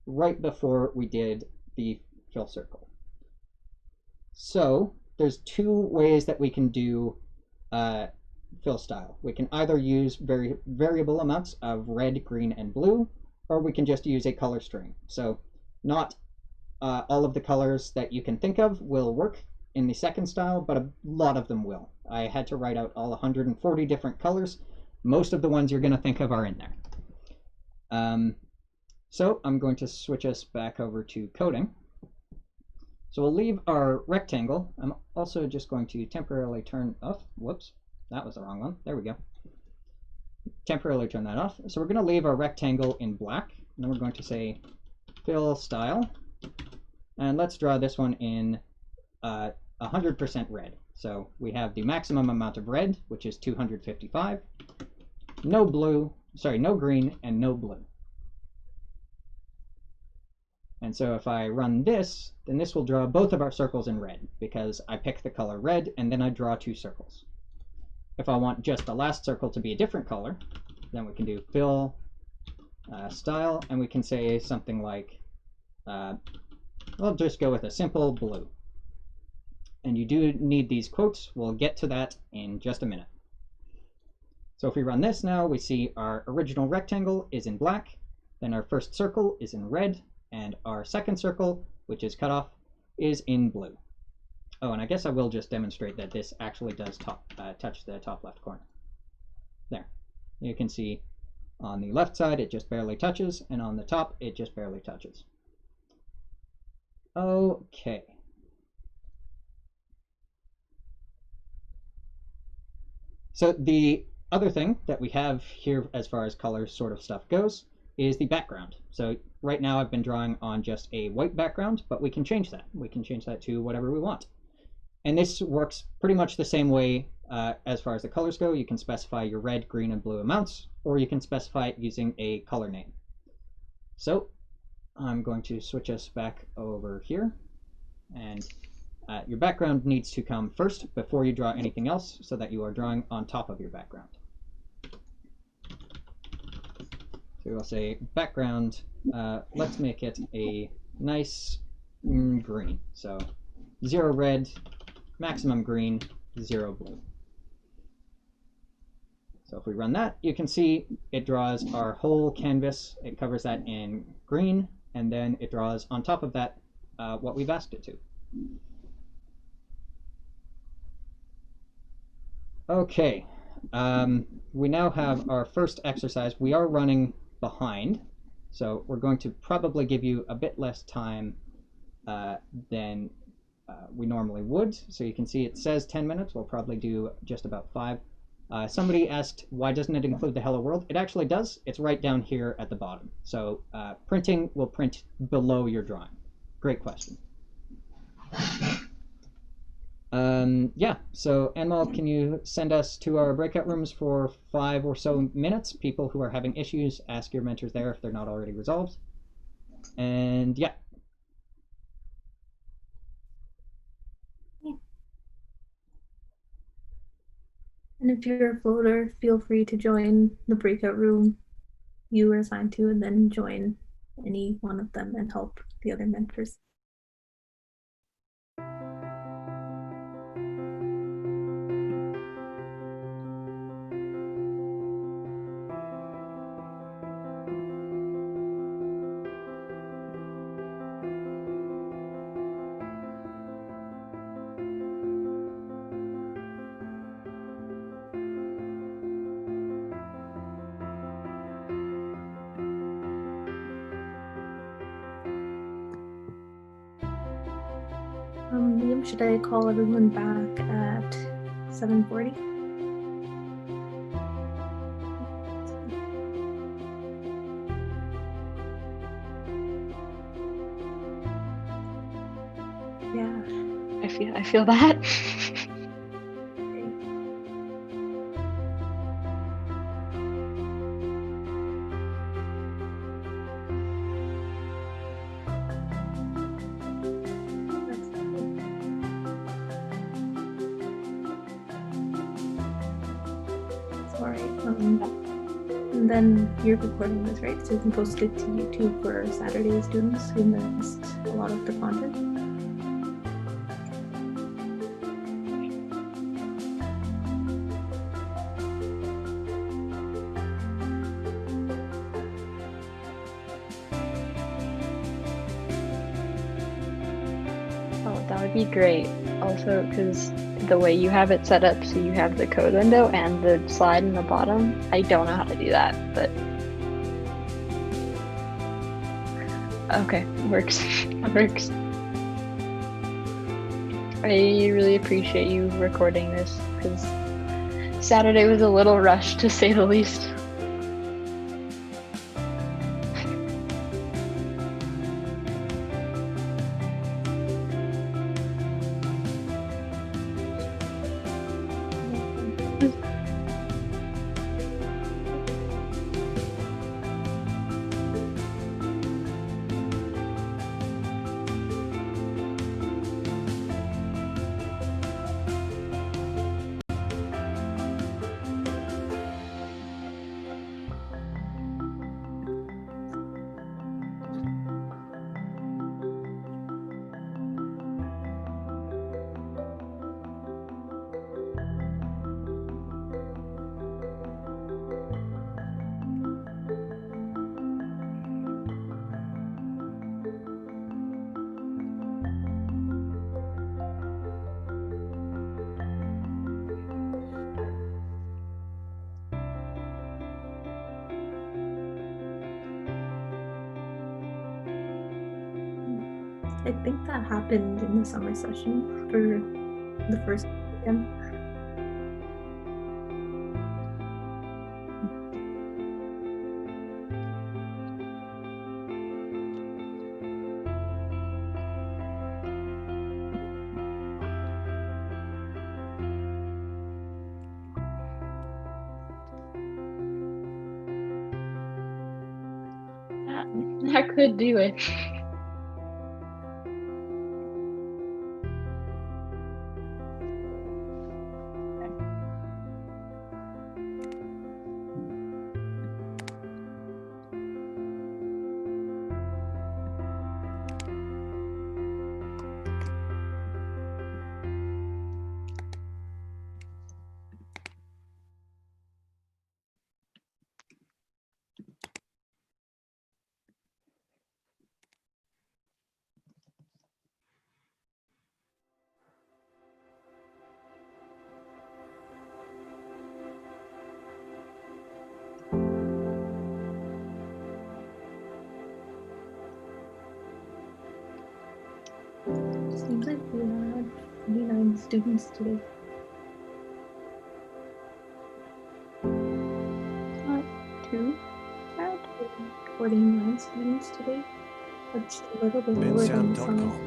right before we did the fill circle. So there's two ways that we can do fill style. We can either use very variable amounts of red, green, and blue, or we can just use a color string. So not all of the colors that you can think of will work in the second style, but a lot of them will. I had to write out all 140 different colors. Most of the ones you're going to think of are in there. So I'm going to switch us back over to coding. So we'll leave our rectangle. I'm also just going to temporarily turn off. Whoops, that was the wrong one. There we go. Temporarily turn that off. So we're going to leave our rectangle in black, and then we're going to say fill style. And let's draw this one in 100% red. So we have the maximum amount of red, which is 255. No green, and no blue. And so if I run this, then this will draw both of our circles in red, because I pick the color red and then I draw two circles. If I want just the last circle to be a different color, then we can do fill style, and we can say something like, we'll just go with a simple blue. And you do need these quotes. We'll get to that in just a minute. So if we run this now, we see our original rectangle is in black, then our first circle is in red, and our second circle, which is cut off, is in blue. Oh, and I guess I will just demonstrate that this actually does touch the top left corner. There. You can see on the left side it just barely touches, and on the top it just barely touches. Okay. So the other thing that we have here as far as color sort of stuff goes is the background. So right now I've been drawing on just a white background, but we can change that. We can change that to whatever we want. And this works pretty much the same way as far as the colors go. You can specify your red, green, and blue amounts, or you can specify it using a color name. So I'm going to switch us back over here, and your background needs to come first before you draw anything else, so that you are drawing on top of your background. So we'll say background, let's make it a nice green. So 0 red, maximum green, 0 blue. So if we run that, you can see it draws our whole canvas. It covers that in green, and then it draws on top of that what we've asked it to. Okay, we now have our first exercise. We are running behind, so we're going to probably give you a bit less time than we normally would. So you can see it says 10 minutes. We'll probably do just about 5. Somebody asked, why doesn't it include the hello world? It actually does. It's right down here at the bottom. So printing will print below your drawing. Great question. Yeah, so Anmal, can you send us to our breakout rooms for 5 or so minutes? People who are having issues, ask your mentors there if they're not already resolved. And yeah. And if you're a floater, feel free to join the breakout room you were assigned to, and then join any one of them and help the other mentors. time? Should I call everyone back at 7:40? Yeah. I feel that. And then you're recording this, right? So you can post it to YouTube for Saturday students who missed a lot of the content. Oh, that would be great. Also, because the way you have it set up, so you have the code window and the slide in the bottom, I don't know how to do that, but okay, works. Works. I really appreciate you recording this, because Saturday was a little rushed, to say the least. I think that happened in the summer session for the first weekend. That could do it. Seems like we had 49 students today. Not too bad. 49 students today. That's a little bit lower than the summer.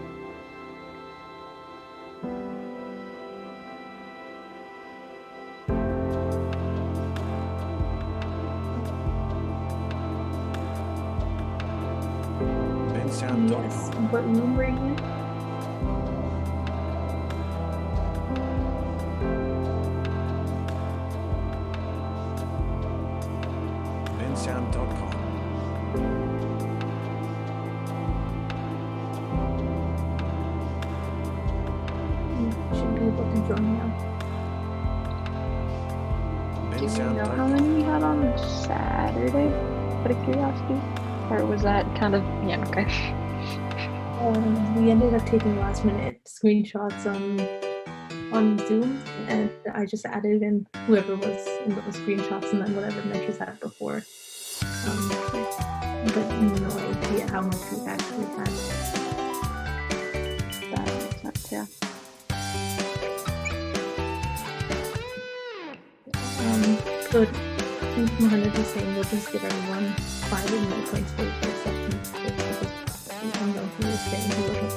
bensound.com. Yes. bensound.com. What room were you in? bensound.com. You should be able to join now. Do we know how bensound.com. many we had on Saturday? Out of curiosity? Or was that kind of, yeah, okay. We ended up taking last minute screenshots on Zoom, and I just added in whoever was in those screenshots and then whatever measures had before. But no idea how much we actually had. That makes sense, yeah. So I think Mohammed was saying we'll just give everyone 5 more points for the first session. I'm going through this thing to look up.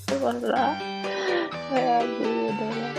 I love that. I absolutely adore that.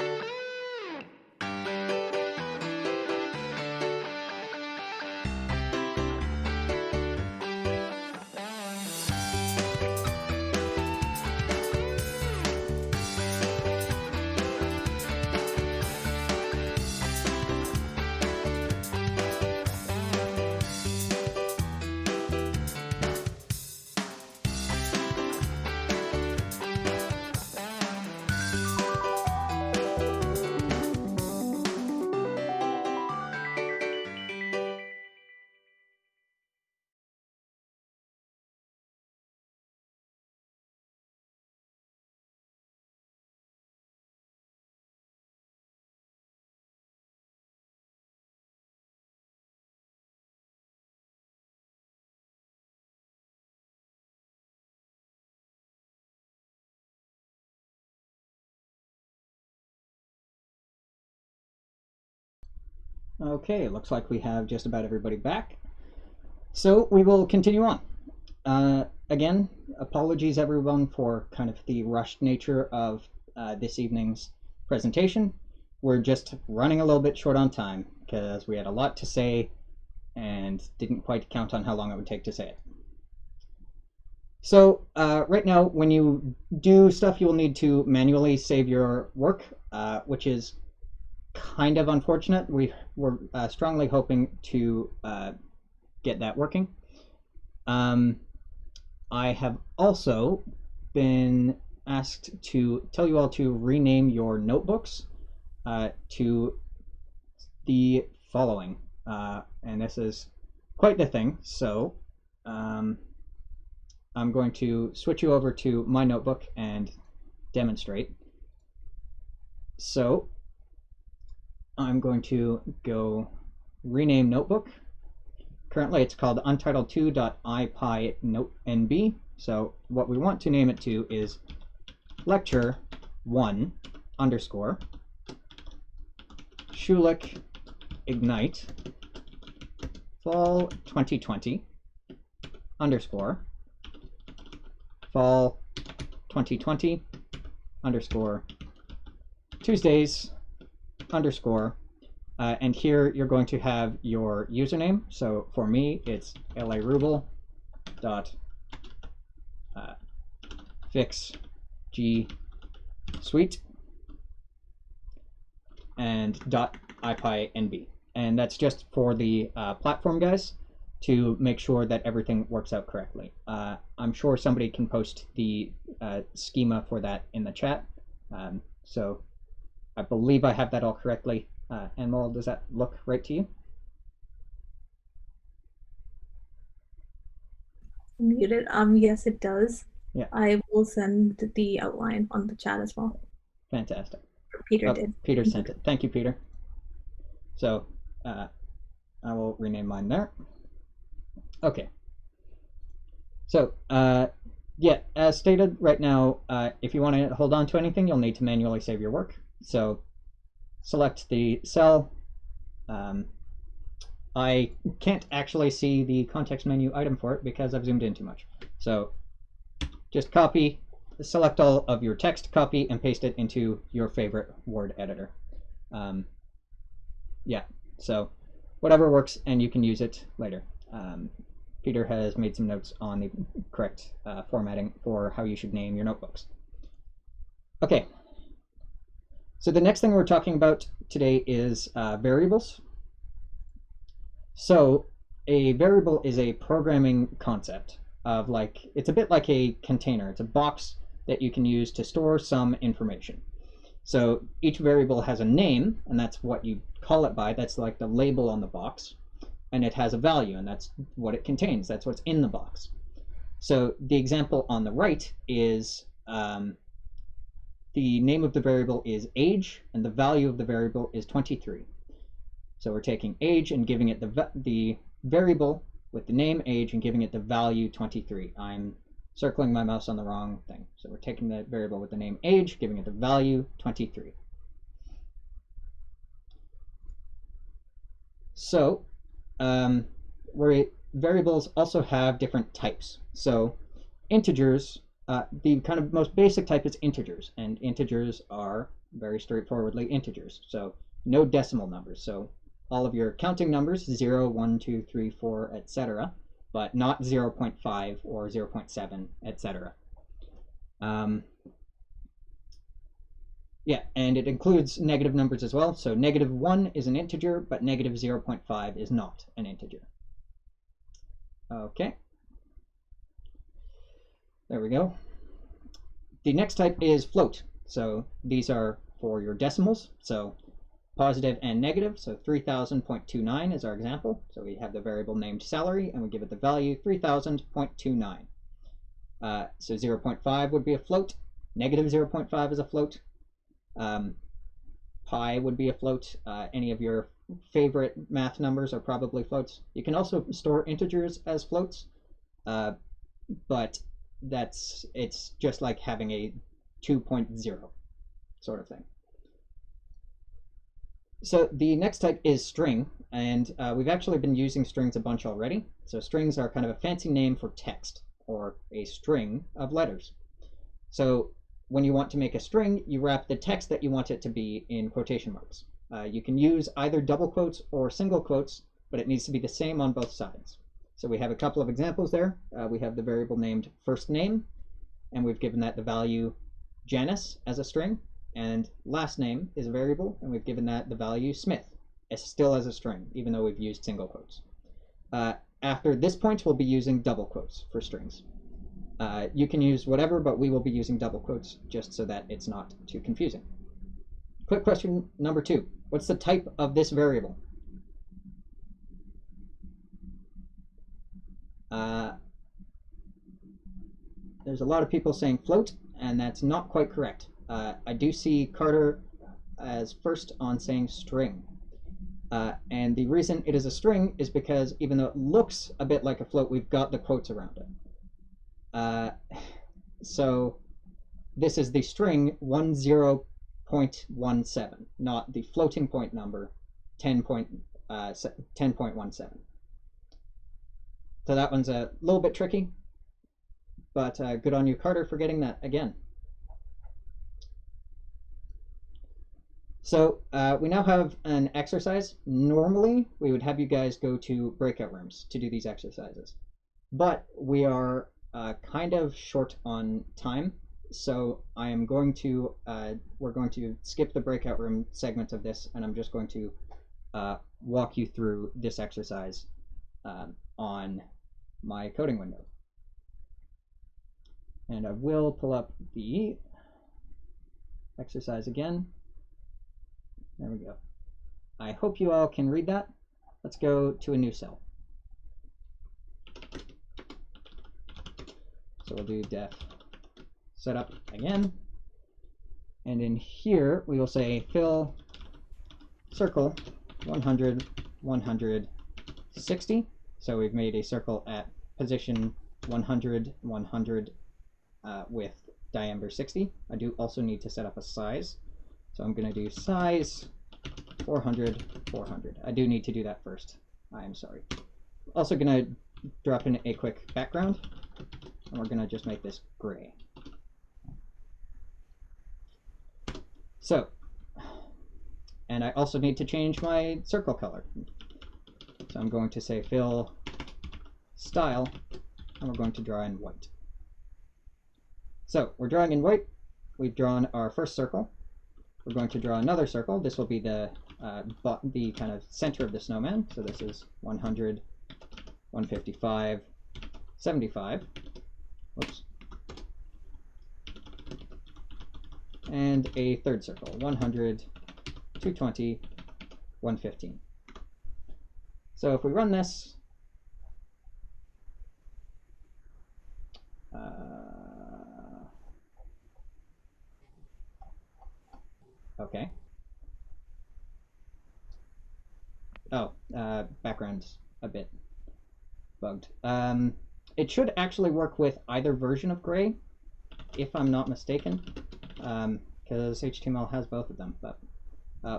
Okay, looks like we have just about everybody back. So we will continue on. Again, apologies everyone for kind of the rushed nature of this evening's presentation. We're just running a little bit short on time because we had a lot to say and didn't quite count on how long it would take to say it. So right now, when you do stuff, you will need to manually save your work, which is kind of unfortunate. We were strongly hoping to get that working. I have also been asked to tell you all to rename your notebooks to the following, and this is quite the thing. So I'm going to switch you over to my notebook and demonstrate. So I'm going to go rename notebook. Currently it's called untitled2.ipynb. So what we want to name it to is lecture 1 underscore Schulich Ignite fall 2020 underscore fall 2020 underscore Tuesdays underscore, and here you're going to have your username. So for me, it's larubel dot fix g suite and dot ipynb, and that's just for the platform guys to make sure that everything works out correctly. I'm sure somebody can post the schema for that in the chat. So I believe I have that all correctly. Anmol, does that look right to you? Muted. Yes, it does. Yeah. I will send the outline on the chat as well. Fantastic. Peter did. Peter sent it. Thank you, Peter. So I will rename mine there. Okay. So yeah, as stated right now, if you want to hold on to anything, you'll need to manually save your work. So select the cell. I can't actually see the context menu item for it because I've zoomed in too much. So just copy, select all of your text, copy, and paste it into your favorite Word editor. Yeah, so whatever works, and you can use it later. Peter has made some notes on the correct formatting for how you should name your notebooks. Okay, so the next thing we're talking about today is variables. So a variable is a programming concept of it's a bit like a container. It's a box that you can use to store some information. So each variable has a name, and that's what you call it by. That's like the label on the box. And it has a value, and that's what it contains. That's what's in the box. So the example on the right is the name of the variable is age, and the value of the variable is 23. So we're taking age and giving it the variable with the name age and giving it the value 23. I'm circling my mouse on the wrong thing. So we're taking the variable with the name age, giving it the value 23. So variables also have different types. So integers, the kind of most basic type is integers, and integers are very straightforwardly integers. So no decimal numbers. So all of your counting numbers, 0, 1, 2, 3, 4, etc., but not 0.5 or 0.7, etc. Yeah, and it includes negative numbers as well. So -1 is an integer, but -0.5 is not an integer. Okay. There we go. The next type is float. So these are for your decimals. So positive and negative. So 3000.29 is our example. So we have the variable named salary, and we give it the value 3000.29. So 0.5 would be a float. -0.5 is a float. Pi would be a float. Any of your favorite math numbers are probably floats. You can also store integers as floats, but it's just like having a 2.0 sort of thing. So the next type is string, and we've actually been using strings a bunch already. So strings are kind of a fancy name for text, or a string of letters. So when you want to make a string, you wrap the text that you want it to be in quotation marks. You can use either double quotes or single quotes, but it needs to be the same on both sides. So we have a couple of examples there. We have the variable named first name, and we've given that the value Janice as a string, and last name is a variable, and we've given that the value Smith, still as a string, even though we've used single quotes. After this point, we'll be using double quotes for strings. You can use whatever, but we will be using double quotes just so that it's not too confusing. Quick question number 2. What's the type of this variable? There's a lot of people saying float, and that's not quite correct. I do see Carter as first on saying string. And the reason it is a string is because even though it looks a bit like a float, we've got the quotes around it. So this is the string 10.17, not the floating point number 10.17. So that one's a little bit tricky, but good on you, Carter, for getting that again. So we now have an exercise. Normally, we would have you guys go to breakout rooms to do these exercises, but we are kind of short on time, so I am going to we're going to skip the breakout room segment of this, and I'm just going to walk you through this exercise on my coding window. And I will pull up the exercise again. There we go. I hope you all can read that. Let's go to a new cell. So we'll do def setup again. And in here, we will say fill circle 100, 160. So we've made a circle at position 100, 100 with diameter 60. I do also need to set up a size. So I'm going to do size 400, 400. I do need to do that first. I am sorry. Also going to drop in a quick background. And we're going to just make this gray. So, and I also need to change my circle color. So I'm going to say fill style, and we're going to draw in white. So we're drawing in white. We've drawn our first circle. We're going to draw another circle. This will be the kind of center of the snowman. So this is 100, 155, 75. Whoops. And a third circle, 100, 220, 115. So if we run this, Okay. Oh, background's a bit bugged. It should actually work with either version of gray, if I'm not mistaken, because HTML has both of them. But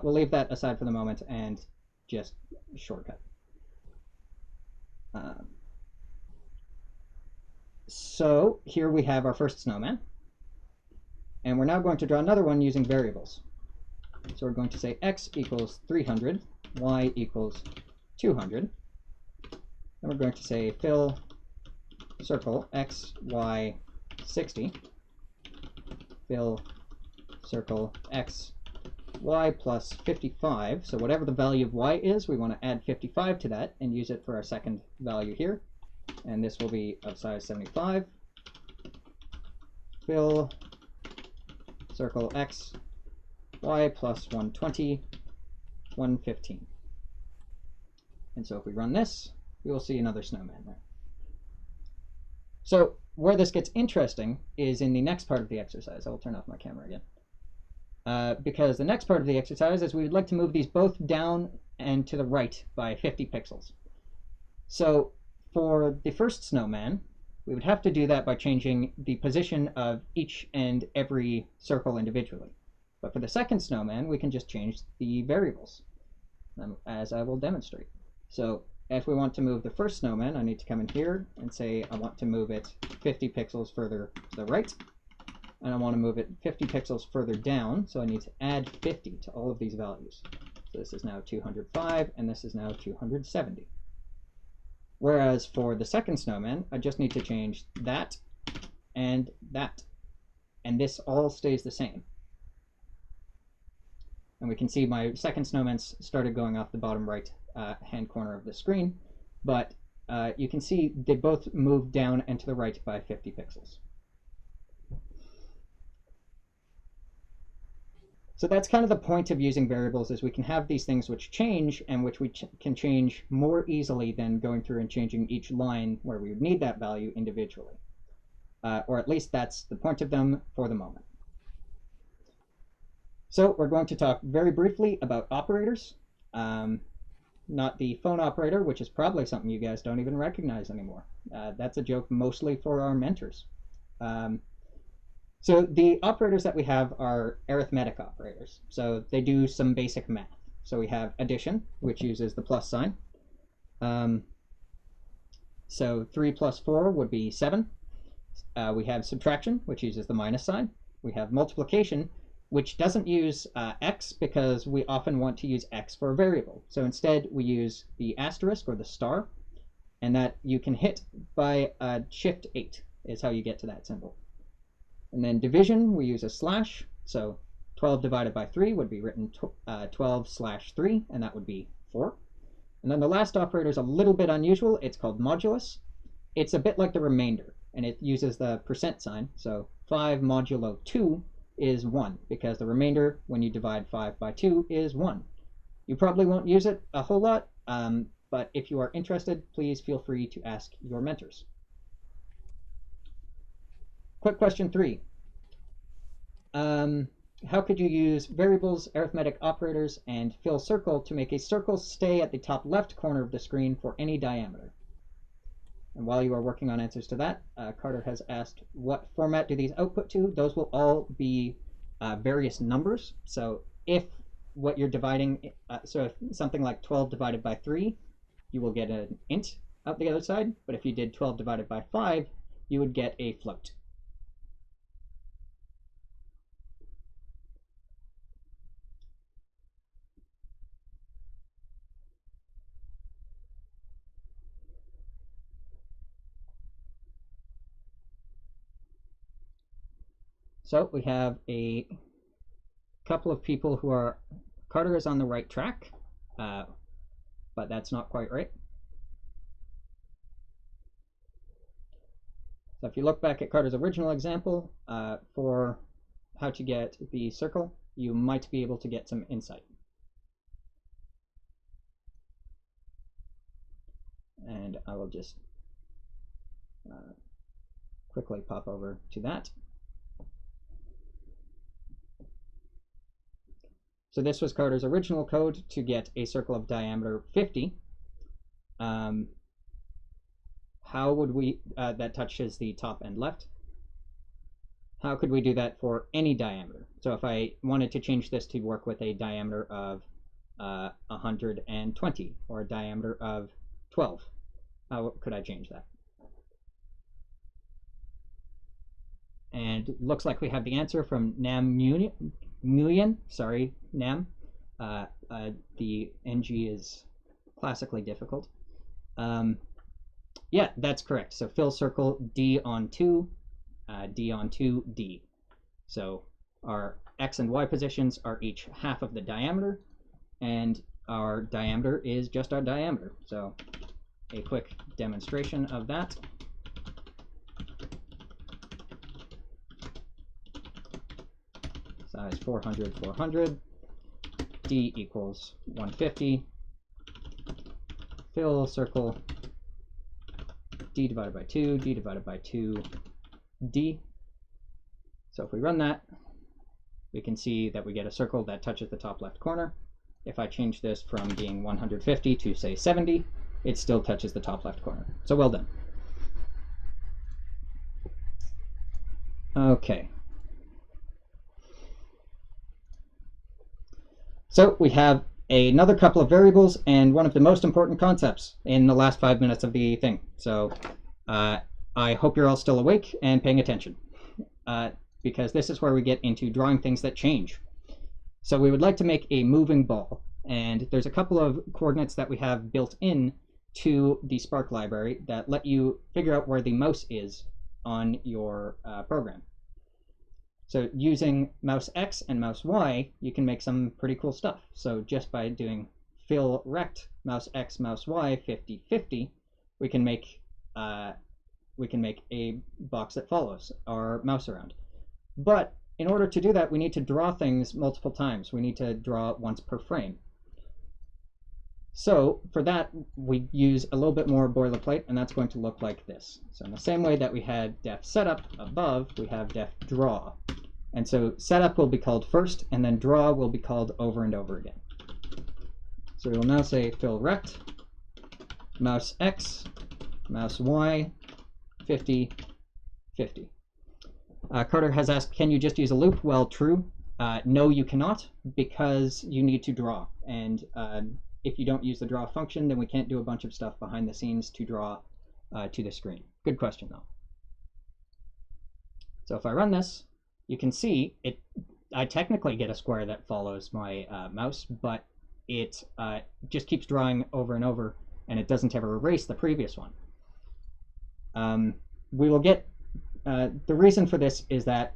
we'll leave that aside for the moment and just shortcut. So here we have our first snowman. And we're now going to draw another one using variables. So we're going to say x equals 300, y equals 200. And we're going to say fill circle x, y, 60. Fill circle x, y plus 55. So whatever the value of y is, we want to add 55 to that and use it for our second value here. And this will be of size 75. Fill circle x, y plus 120, 115. And so if we run this, we will see another snowman there. So where this gets interesting is in the next part of the exercise. I will turn off my camera again. Because the next part of the exercise is we would like to move these both down and to the right by 50 pixels. So for the first snowman, we would have to do that by changing the position of each and every circle individually. But for the second snowman, we can just change the variables, as I will demonstrate. So if we want to move the first snowman, I need to come in here and say I want to move it 50 pixels further to the right. And I want to move it 50 pixels further down, so I need to add 50 to all of these values. So this is now 205, and this is now 270. Whereas for the second snowman, I just need to change that and that. And this all stays the same. And we can see my second snowman started going off the bottom right hand corner of the screen. But you can see they both moved down and to the right by 50 pixels. So that's kind of the point of using variables, is we can have these things which change and which we can change more easily than going through and changing each line where we would need that value individually. Or at least that's the point of them for the moment. So we're going to talk very briefly about operators. Not the phone operator, which is probably something you guys don't even recognize anymore. That's a joke mostly for our mentors. So the operators that we have are arithmetic operators. So they do some basic math. So we have addition, which uses the plus sign. So 3 plus 4 would be 7. We have subtraction, which uses the minus sign. We have multiplication, which doesn't use x because we often want to use x for a variable. So instead we use the asterisk or the star, and that you can hit by shift 8 is how you get to that symbol. And then division, we use a slash. So 12 divided by 3 would be written 12/3, and that would be 4. And then the last operator is a little bit unusual. It's called modulus. It's a bit like the remainder, and it uses the percent sign. So 5 modulo 2 is 1, because the remainder, when you divide 5 by 2, is 1. You probably won't use it a whole lot, but if you are interested, please feel free to ask your mentors. Quick question 3. How could you use variables, arithmetic operators, and fill circle to make a circle stay at the top left corner of the screen for any diameter? And while you are working on answers to that, Carter has asked, what format do these output to? Those will all be various numbers. So if what you're dividing, so if something like 12 divided by 3, you will get an int out the other side. But if you did 12 divided by 5, you would get a float. So we have a couple of people who are, Carter is on the right track, but that's not quite right. So if you look back at Carter's original example for how to get the circle, you might be able to get some insight. And I will just quickly pop over to that. So this was Carter's original code to get a circle of diameter 50. How would we, that touches the top and left. How could we do that for any diameter? So if I wanted to change this to work with a diameter of 120 or a diameter of 12, how could I change that? And looks like we have the answer from Nam Nguyen. Sorry, Nam. The NG is classically difficult. Yeah, that's correct. So fill circle D on 2, D on 2, D. So our X and Y positions are each half of the diameter, and our diameter is just our diameter. So a quick demonstration of that. Size 400, 400. D equals 150. Fill circle D divided by 2, D divided by 2, D. So if we run that, we can see that we get a circle that touches the top left corner. If I change this from being 150 to say 70, it still touches the top left corner. So well done. Okay. So we have another couple of variables and one of the most important concepts in the last 5 minutes of the thing. So I hope you're all still awake and paying attention, because this is where we get into drawing things that change. So we would like to make a moving ball, and there's a couple of coordinates that we have built in to the Spark library that let you figure out where the mouse is on your program. So using mouse X and mouse Y, you can make some pretty cool stuff. So just by doing fill rect mouse X, mouse Y, 50, 50, we can make a box that follows our mouse around. But in order to do that, we need to draw things multiple times. We need to draw once per frame. So for that, we use a little bit more boilerplate, and that's going to look like this. So in the same way that we had def setup above, we have def draw. And so setup will be called first, and then draw will be called over and over again. So we will now say fill rect, mouse X, mouse Y, 50, 50. Carter has asked, can you just use a loop? Well, true. No, you cannot, because you need to draw. And if you don't use the draw function, then we can't do a bunch of stuff behind the scenes to draw to the screen. Good question, though. So if I run this, you can see I technically get a square that follows my mouse, but it just keeps drawing over and over, and it doesn't ever erase the previous one. We will get, the reason for this is that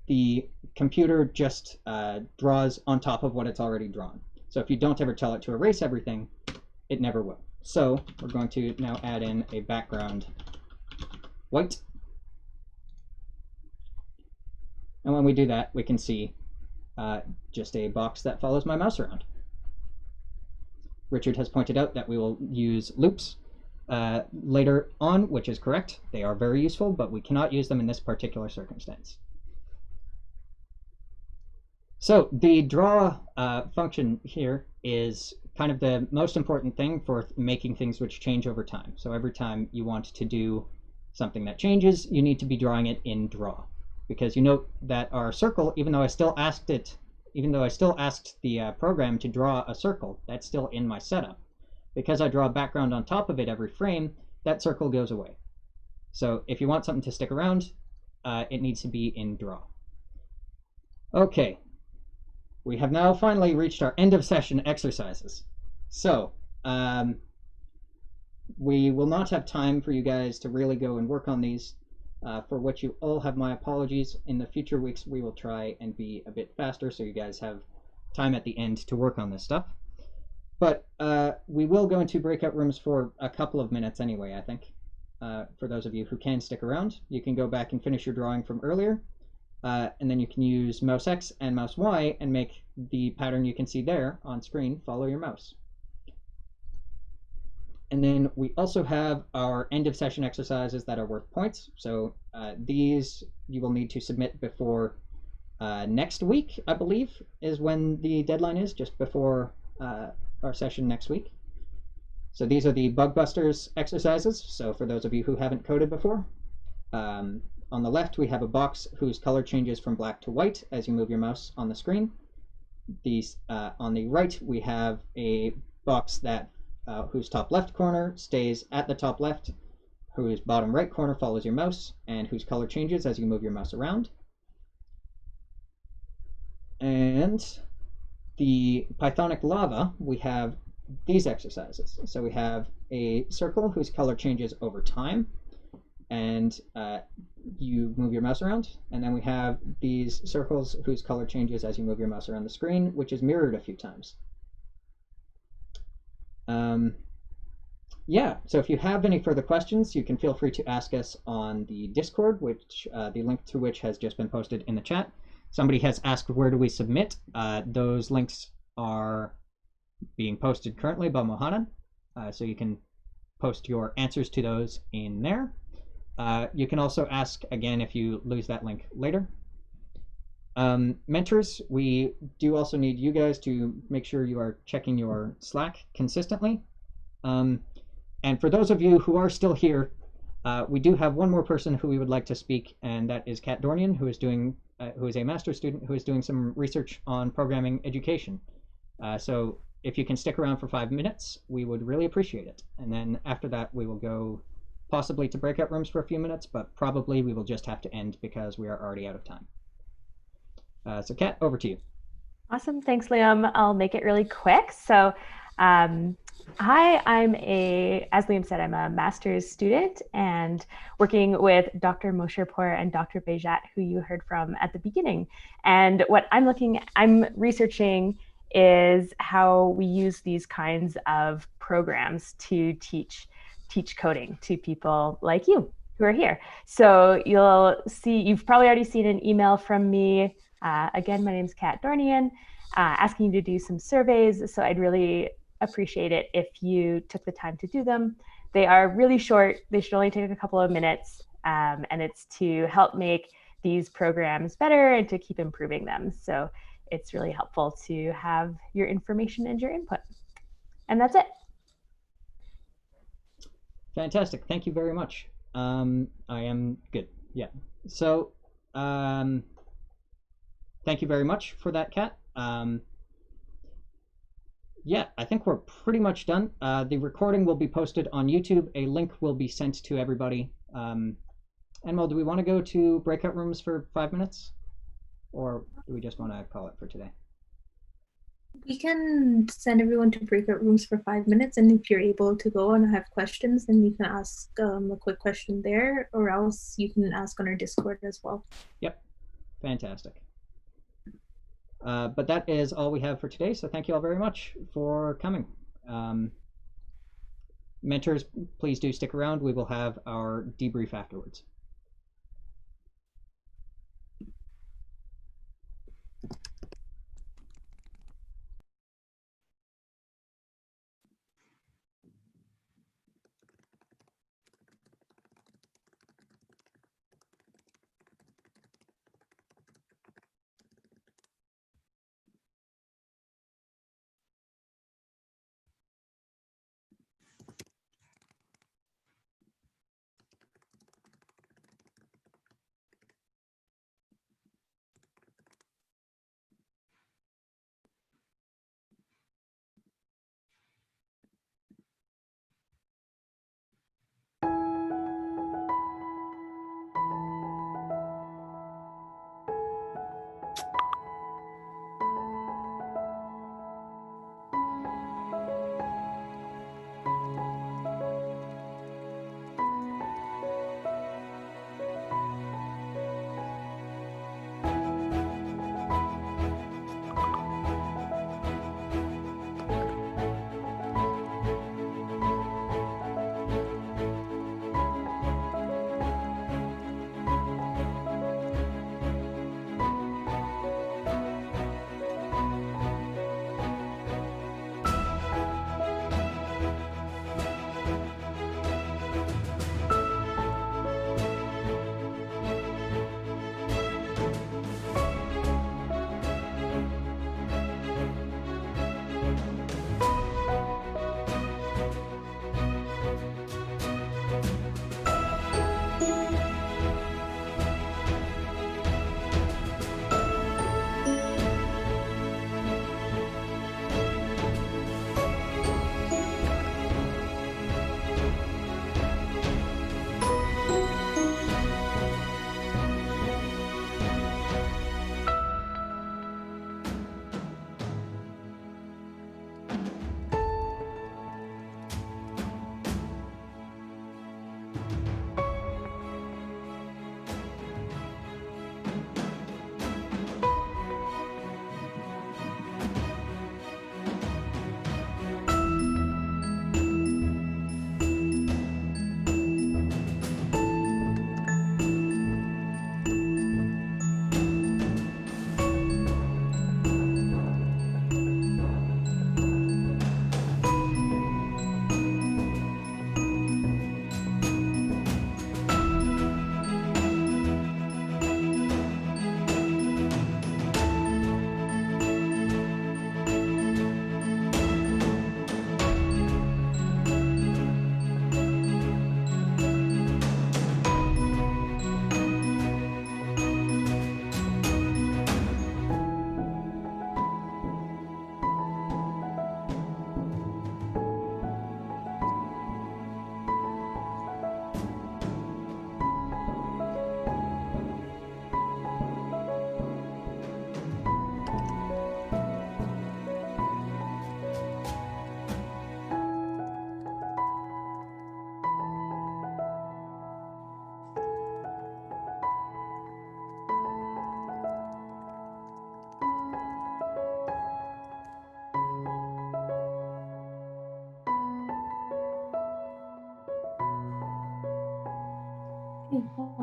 the computer just draws on top of what it's already drawn. So if you don't ever tell it to erase everything, it never will. So we're going to now add in a background white. And when we do that, we can see just a box that follows my mouse around. Richard has pointed out that we will use loops later on, which is correct. They are very useful, but we cannot use them in this particular circumstance. So the draw function here is kind of the most important thing for making things which change over time. So every time you want to do something that changes, you need to be drawing it in draw. Because you note that our circle, even though I still asked the program to draw a circle, that's still in my setup. Because I draw a background on top of it every frame, that circle goes away. So if you want something to stick around, it needs to be in draw. Okay, we have now finally reached our end of session exercises. So we will not have time for you guys to really go and work on these. For which you all have my apologies. In the future weeks, we will try and be a bit faster so you guys have time at the end to work on this stuff. But we will go into breakout rooms for a couple of minutes anyway, I think. For those of you who can stick around, you can go back and finish your drawing from earlier. And then you can use mouse X and mouse Y and make the pattern you can see there on screen follow your mouse. And then we also have our end of session exercises that are worth points. So these you will need to submit before next week, I believe, is when the deadline is, just before our session next week. So these are the Bug Busters exercises. So for those of you who haven't coded before, on the left we have a box whose color changes from black to white as you move your mouse on the screen. On the right we have a box that whose top left corner stays at the top left, whose bottom right corner follows your mouse, and whose color changes as you move your mouse around. And the Pythonic lava, we have these exercises. So we have a circle whose color changes over time, and you move your mouse around. And then we have these circles whose color changes as you move your mouse around the screen, which is mirrored a few times. Yeah, so if you have any further questions, you can feel free to ask us on the Discord, which the link to which has just been posted in the chat. Somebody has asked, where do we submit? Those links are being posted currently by Mohanan, so you can post your answers to those in there. You can also ask again if you lose that link later. Mentors, we do also need you guys to make sure you are checking your Slack consistently. And for those of you who are still here, we do have one more person who we would like to speak, and that is Kat Dornian, who is a master's student who is doing some research on programming education. So if you can stick around for 5 minutes, we would really appreciate it. And then after that, we will go possibly to breakout rooms for a few minutes, but probably we will just have to end because we are already out of time. So Kat, over to you. Awesome. Thanks, Liam. I'll make it really quick. So hi, as Liam said, I'm a master's student and working with Dr. Mosherpour and Dr. Bejat, who you heard from at the beginning. And what I'm researching is how we use these kinds of programs to teach coding to people like you who are here. So you've probably already seen an email from me. Again, my name's Kat Dornian, asking you to do some surveys. So I'd really appreciate it if you took the time to do them. They are really short. They should only take a couple of minutes, and it's to help make these programs better and to keep improving them. So it's really helpful to have your information and your input. And that's it. Fantastic. Thank you very much. I am good. Yeah. So thank you very much for that, Kat. Yeah, I think we're pretty much done. The recording will be posted on YouTube. A link will be sent to everybody. Enmol, do we want to go to breakout rooms for 5 minutes? Or do we just want to call it for today? We can send everyone to breakout rooms for 5 minutes, and if you're able to go and have questions, then you can ask a quick question there, or else you can ask on our Discord as well. Yep, fantastic. But that is all we have for today, so thank you all very much for coming. Mentors, please do stick around. We will have our debrief afterwards.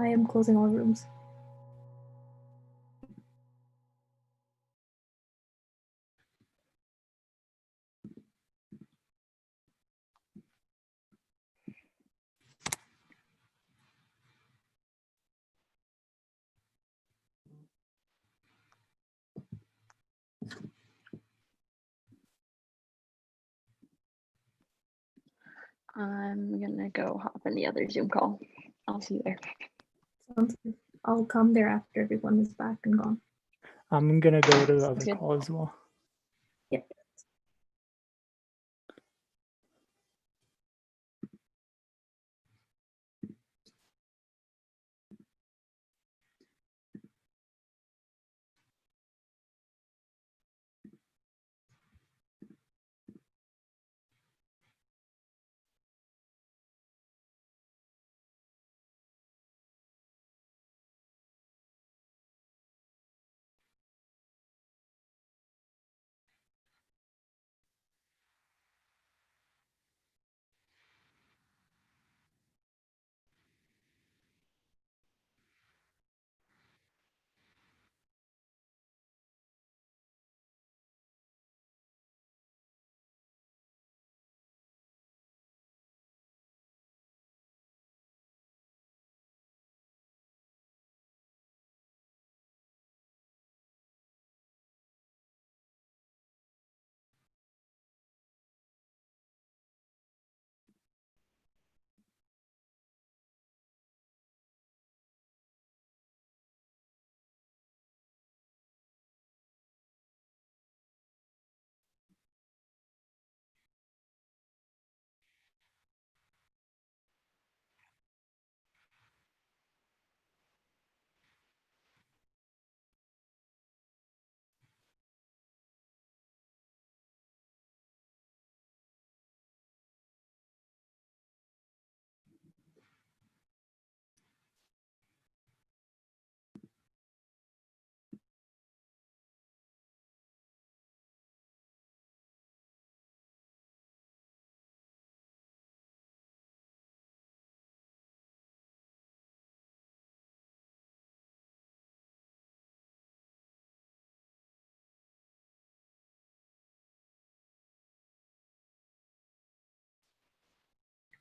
I am closing all rooms. I'm gonna go hop in the other Zoom call. I'll see you there. Sounds good. I'll come there after everyone is back and gone. I'm gonna go to the other Good. call as well. Yep.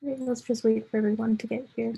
Great, let's just wait for everyone to get here.